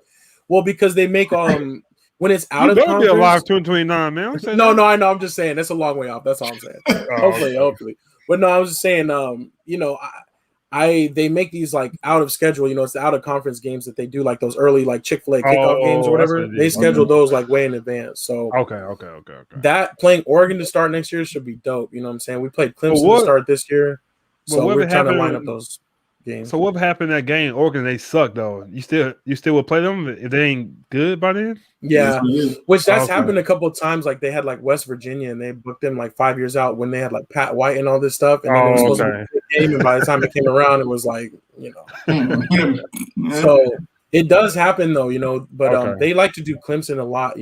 Speaker 1: Well, because they make when it's out of conference.
Speaker 4: You better be alive 2029, man.
Speaker 1: No, I know. I'm just saying that's a long way off. That's all I'm saying. Hopefully. But no, I was just saying, they make these like out of schedule, it's the out of conference games that they do, like those early like Chick-fil-A kickoff games or whatever. They schedule those like way in advance. So
Speaker 4: okay.
Speaker 1: That playing Oregon to start next year should be dope. You know what I'm saying? We played Clemson to start this year, so we're trying to line up those games.
Speaker 4: So what happened in that game? Oregon, they suck though. You still will play them if they ain't good by then?
Speaker 1: Yeah, which that's happened a couple of times. Like they had like West Virginia, and they booked them like 5 years out when they had like Pat White and all this stuff. And then it was supposed to be a good game, and by the time it came around, it was like So it does happen though, But they like to do Clemson a lot.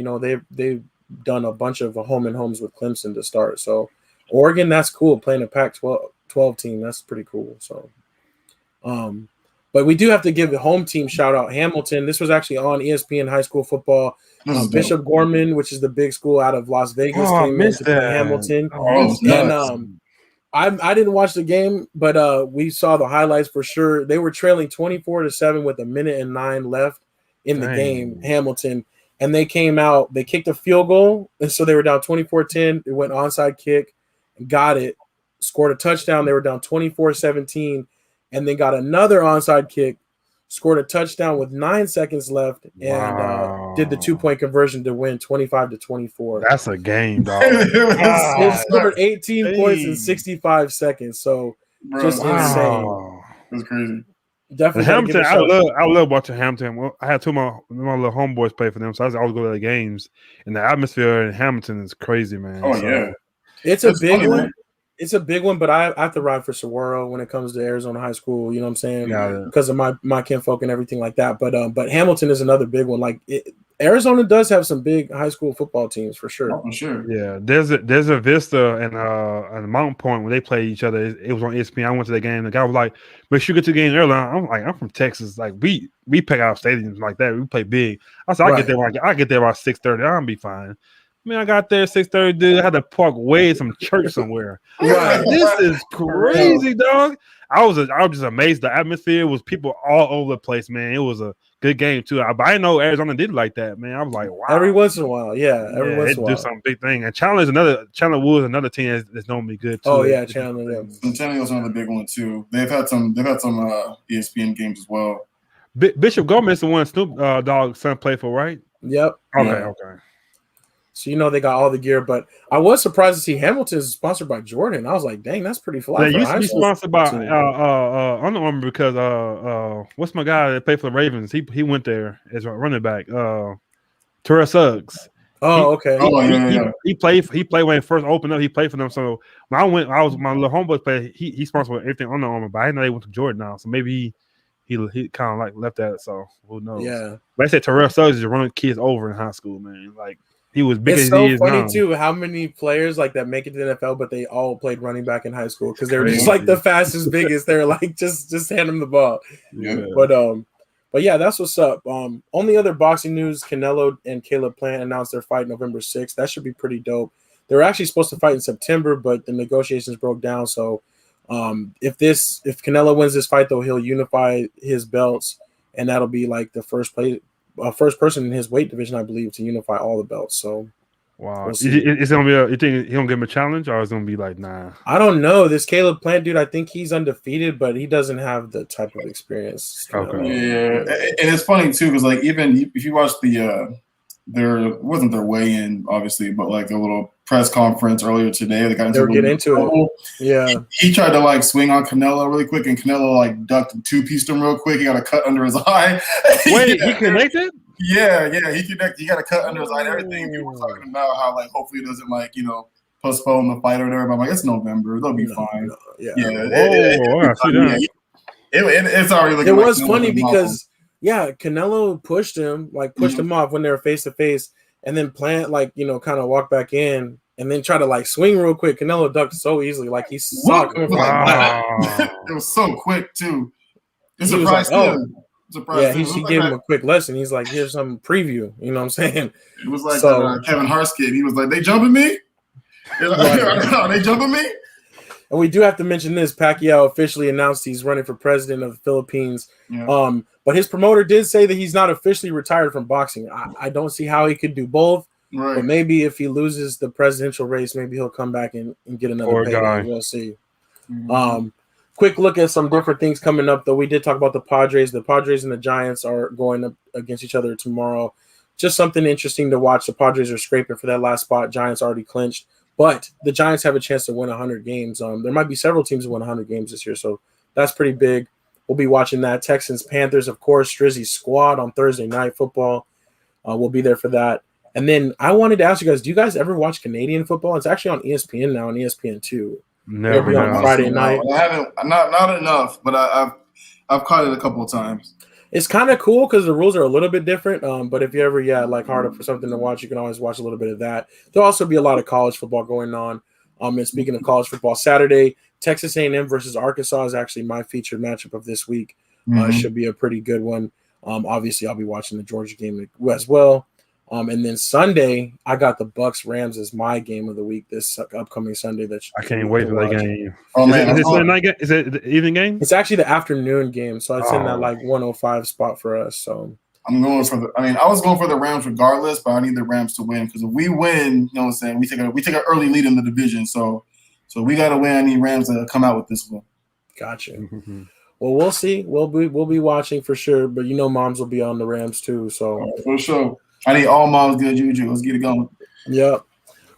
Speaker 1: They've done a bunch of home and homes with Clemson to start. So Oregon, that's cool. Playing a Pac-12 team, that's pretty cool. So, but we do have to give the home team shout out. Hamilton. This was actually on ESPN High School Football. Bishop Gorman, which is the big school out of Las Vegas, came in to play Hamilton. I didn't watch the game, but we saw the highlights for sure. They were trailing 24-7 with 1:09 left in the game, Hamilton. And they came out, they kicked a field goal, and so they were down 24-10. They went onside kick, got it, scored a touchdown. They were down 24-17, and then got another onside kick, scored a touchdown with 9 seconds left, and did the 2-point conversion to win 25-24.
Speaker 4: That's a game, dog.
Speaker 1: They scored 18 points in 65 seconds. So just insane.
Speaker 2: That's crazy.
Speaker 1: Definitely.
Speaker 4: Hamilton, I love watching Hamilton. Well, I had two of my little homeboys play for them, so I always go to the games. And the atmosphere in Hamilton is crazy, man.
Speaker 2: Yeah.
Speaker 1: It's a big one. It's a big one, but I have to ride for Saguaro when it comes to Arizona high school. You know what I'm saying? Because of my kinfolk and everything like that. But Hamilton is another big one. Like Arizona does have some big high school football teams for sure.
Speaker 2: Oh, for sure.
Speaker 4: Yeah, there's a Vista and Mountain Point when they play each other. It was on ESPN. I went to the game. The guy was like, "Make sure you get to the game early." I'm like, "I'm from Texas. Like we pick out stadiums like that. We play big." I said, I get there about 6:30. I'll be fine. Man, I got there 6:30, dude. I had to park way in some church somewhere. Right. This is crazy, dog. I was just amazed. The atmosphere was people all over the place, man. It was a good game too. But I didn't know Arizona did like that, man. I was like, wow.
Speaker 1: Every once in a while, every once in a while,
Speaker 4: do some big thing. And Chandler Woods, another team that's normally good too.
Speaker 1: Oh yeah, Chandler.
Speaker 2: And Chandler's another big one too. They've had some ESPN games as well.
Speaker 4: Bishop Gomez is the one Snoop Dogg's son played for, right?
Speaker 1: Yep.
Speaker 4: Okay.
Speaker 1: So they got all the gear, but I was surprised to see Hamilton is sponsored by Jordan. I was like, dang, that's pretty fly.
Speaker 4: They used to be sponsored by Under Armour because what's my guy that played for the Ravens? He went there as a running back. Terrell Suggs.
Speaker 1: Oh, okay.
Speaker 4: He played when it first opened up. He played for them. So when I was my little homeboy player. He sponsored everything Under Armour, but I didn't know they went to Jordan now. So maybe he kind of like left that. So who knows?
Speaker 1: Yeah.
Speaker 4: But I said Terrell Suggs is running kids over in high school, man. Like. He was big.
Speaker 1: It's so funny too how many players like that make it to the NFL, but they all played running back in high school because they were just like the fastest, biggest. They're like just hand them the ball.
Speaker 2: Yeah.
Speaker 1: But yeah, that's what's up. Only other boxing news: Canelo and Caleb Plant announced their fight November 6th. That should be pretty dope. They were actually supposed to fight in September, but the negotiations broke down. So if Canelo wins this fight, though, he'll unify his belts, and that'll be like the first person in his weight division, I believe, to unify all the belts. So,
Speaker 4: wow, is it gonna be? You think he gonna give him a challenge, or is it gonna be like, nah?
Speaker 1: I don't know. This Caleb Plant dude, I think he's undefeated, but he doesn't have the type of experience.
Speaker 2: Okay. Yeah, and it's funny too because like even if you watch there wasn't their weigh-in obviously, but like a little press conference earlier today, they got into
Speaker 1: it. Yeah, he
Speaker 2: tried to like swing on Canelo really quick, and Canelo like ducked and two-pieced him real quick. He got a cut under his eye.
Speaker 4: Wait, he connected?
Speaker 2: Yeah, he connected. He got a cut under his eye and everything. People were talking about how like hopefully it doesn't like postpone the fight or whatever. But I'm like, it's November, they'll be fine. It's already looking.
Speaker 1: It was funny because. Yeah, Canelo pushed him off when they were face to face, and then Plant kind of walked back in and then tried to like swing real quick. Canelo ducked so easily, like he saw it coming from
Speaker 2: it was so quick too. It's surprised him.
Speaker 1: Yeah, he should give him a quick lesson. He's like, here's some preview. You know what I'm saying?
Speaker 2: It was like Kevin Hart's kid. He was like, they jumping me? Are they jumping me?
Speaker 1: And we do have to mention this. Pacquiao officially announced he's running for president of the Philippines.
Speaker 2: Yeah.
Speaker 1: But his promoter did say that he's not officially retired from boxing. I don't see how he could do both.
Speaker 2: Right.
Speaker 1: But maybe if he loses the presidential race, maybe he'll come back and get another payday. We'll see.
Speaker 2: Mm-hmm.
Speaker 1: Quick look at some different things coming up, though. We did talk about the Padres. The Padres and the Giants are going up against each other tomorrow. Just something interesting to watch. The Padres are scraping for that last spot. Giants already clinched. But the Giants have a chance to win 100 games. There might be several teams that win 100 games this year, so that's pretty big. We'll be watching that. Texans, Panthers, of course, Strizzy's squad on Thursday Night Football. We'll be there for that. And then I wanted to ask you guys, do you guys ever watch Canadian football? It's actually on ESPN now and ESPN2.
Speaker 4: Never
Speaker 1: on Friday night.
Speaker 2: I haven't, not enough, but I've caught it a couple of times.
Speaker 1: It's kind of cool because the rules are a little bit different. But if you ever, like hard up for something to watch, you can always watch a little bit of that. There'll also be a lot of college football going on. And speaking of college football, Saturday, Texas A&M versus Arkansas is actually my featured matchup of this week. It should be a pretty good one. Obviously, I'll be watching the Georgia game as well. And then Sunday, I got the Bucks Rams as my game of the week this upcoming Sunday.
Speaker 4: I can't wait for that game.
Speaker 2: Oh, man.
Speaker 4: Is it the evening game?
Speaker 1: It's actually the afternoon game, so it's in that 105 spot for us. So
Speaker 2: I'm going for I was going for the Rams regardless, but I need the Rams to win because if we win, you know what I'm saying, we take an early lead in the division. So we got to win. I need Rams to come out with this one.
Speaker 1: Gotcha. Mm-hmm. Well, we'll see. We'll be watching for sure, but moms will be on the Rams too. So
Speaker 2: for sure. I need all moms good juju. Let's get it going.
Speaker 1: Yep.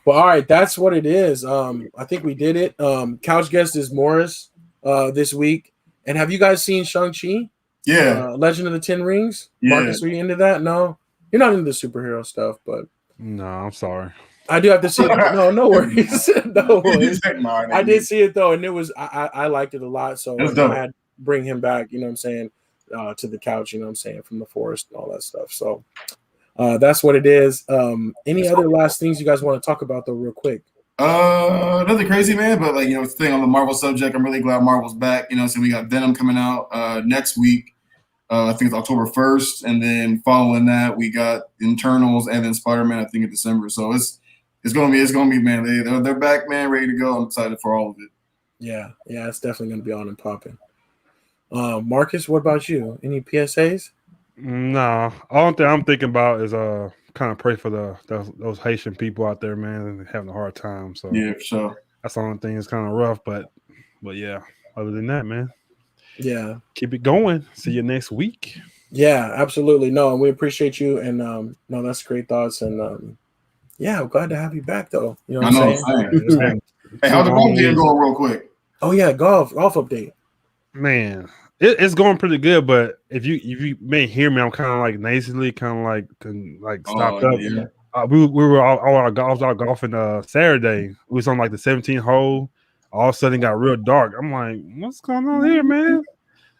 Speaker 1: Well, all right. That's what it is. I think we did it. Couch guest is Morris this week. And have you guys seen Shang-Chi?
Speaker 2: Yeah.
Speaker 1: Legend of the Ten Rings?
Speaker 2: Yeah.
Speaker 1: Marcus, are you into that? No? You're not into the superhero stuff, but.
Speaker 4: No, I'm sorry.
Speaker 1: I do have to see it. No worries. No worries. I did see it, though, and it was I liked it a lot. So I had to bring him back, you know what I'm saying, to the couch, you know what I'm saying, from the forest and all that stuff. So. That's what it is. Any other last things you guys want to talk about though, real quick?
Speaker 2: Nothing crazy, man. But staying on the Marvel subject, I'm really glad Marvel's back. So we got Venom coming out next week. I think it's October 1st, and then following that, we got Internals and then Spider-Man. I think in December. So it's gonna be man. They're back, man, ready to go. I'm excited for all of it.
Speaker 1: Yeah, it's definitely gonna be on and popping. Marcus, what about you? Any PSAs?
Speaker 4: No, all thing I'm thinking about is kind of pray for those Haitian people out there, man, having a hard time. So
Speaker 2: yeah, for sure.
Speaker 4: That's the only thing that's kind of rough, but yeah. Other than that, man,
Speaker 1: yeah,
Speaker 4: keep it going. See you next week.
Speaker 1: Yeah, absolutely. No, we appreciate you, and no, that's great thoughts, and yeah, I'm glad to have you back, though. You know what I'm saying?
Speaker 2: Hey, how's the golf game going, real quick?
Speaker 1: Oh yeah, golf update,
Speaker 4: man. It's going pretty good, but if you may hear me, I'm kind of like nasally, kind of like stopped up.
Speaker 2: Yeah.
Speaker 4: We were all out golfing Saturday. We was on like the 17th hole. All of a sudden, it got real dark. I'm like, what's going on here, man?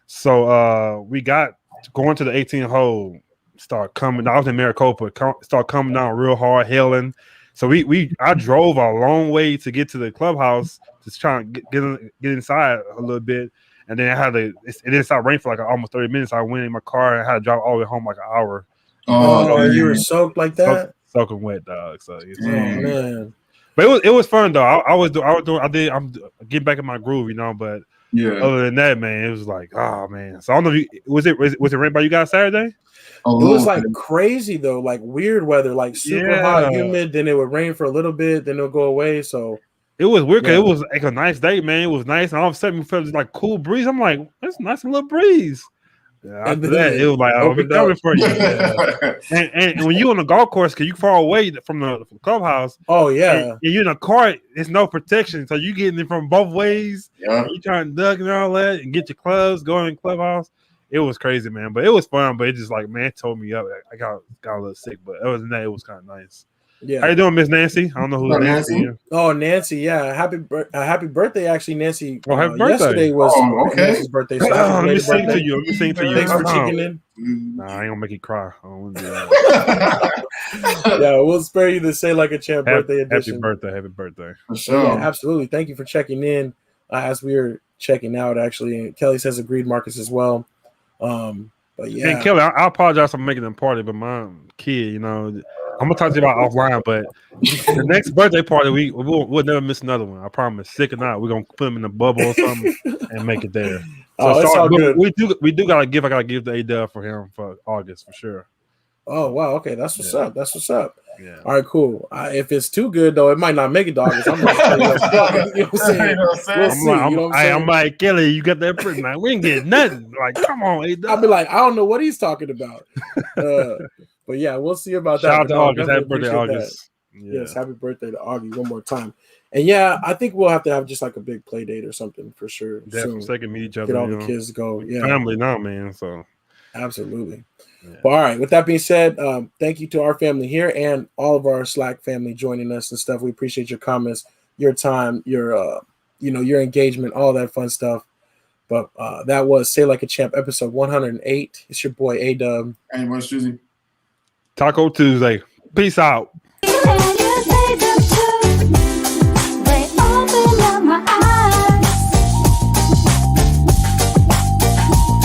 Speaker 4: So we got going to the 18th hole. Start coming. I was in Maricopa. Start coming down real hard, hailing. So I drove a long way to get to the clubhouse, just trying to get inside a little bit. And then it didn't stop raining for like almost 30 minutes. I went in my car and I had to drive all the way home like an hour.
Speaker 1: Oh, you were soaked like that?
Speaker 4: Soaking wet, dog. So
Speaker 1: man.
Speaker 4: But it was fun though. I'm getting back in my groove, But
Speaker 2: yeah.
Speaker 4: Other than that, man, it was like, oh man. So I don't know if was it raining by you guys Saturday?
Speaker 1: It was like crazy though, like weird weather, like super hot, humid. Then it would rain for a little bit, then it'll go away. So.
Speaker 4: It was weird because it was like a nice day, man. It was nice, and all of a sudden we felt this like cool breeze. I'm like, it's a nice little breeze. Yeah, after that, it was like, oh, we're coming for you. and when you on the golf course, because you far away from the clubhouse.
Speaker 1: Oh yeah,
Speaker 4: and you're in a cart. It's no protection, so you getting it from both ways.
Speaker 2: Yeah,
Speaker 4: you trying to duck and all that, and get your clubs going in the clubhouse. It was crazy, man. But it was fun. But it just like, man, it tore me up. I got a little sick, but other than that, it was kind of nice.
Speaker 1: Yeah.
Speaker 4: How you doing, Miss Nancy? I don't know who Nancy is.
Speaker 1: Oh, Nancy. Yeah. Happy birthday, actually, Nancy.
Speaker 4: Oh, happy birthday.
Speaker 1: Yesterday was Nancy's birthday. So
Speaker 4: let me sing to you.
Speaker 1: Thanks for checking in.
Speaker 4: Nah, I ain't gonna make you cry. I don't want to do that.
Speaker 1: Yeah, we'll spare you the Say Like a Champ birthday edition.
Speaker 4: Happy birthday.
Speaker 2: For sure.
Speaker 1: Yeah, absolutely. Thank you for checking in. As we were checking out, actually, Kelly says agreed, Marcus as well. But yeah.
Speaker 4: And Kelly, I apologize for making them party, but my kid, I'm gonna talk to you about offline, but the next birthday party we'll never miss another one. I promise. Sick or not, we're gonna put him in a bubble or something and make it there. So
Speaker 1: it's all good.
Speaker 4: We do gotta give. I gotta give the A-Dub for him for August for sure.
Speaker 1: Oh wow, okay, that's what's up. That's what's up.
Speaker 4: Yeah.
Speaker 1: All right, cool. If it's too good though, it might not make it to August. I'm gonna tell you what I'm saying. We'll see.
Speaker 4: I'm like Kelly, you got that prison. Like, we ain't getting nothing. Like, come on, A-Dub.
Speaker 1: I'll be like, I don't know what he's talking about. But yeah, we'll see about that.
Speaker 4: Shout out to August. Happy birthday, August.
Speaker 1: Yeah. Yes, happy birthday to Augie one more time. And yeah, I think we'll have to have just like a big play date or something for sure.
Speaker 4: Definitely, so they can meet each other.
Speaker 1: Get all the kids to go. Yeah,
Speaker 4: family now, man. So
Speaker 1: absolutely. Yeah. But all right, with that being said, thank you to our family here and all of our SLAC family joining us and stuff. We appreciate your comments, your time, your your engagement, all that fun stuff. But that was Say Like a Champ episode 108. It's your boy A-Dub.
Speaker 2: And what's Drizzy?
Speaker 4: Taco Tuesday. Peace out.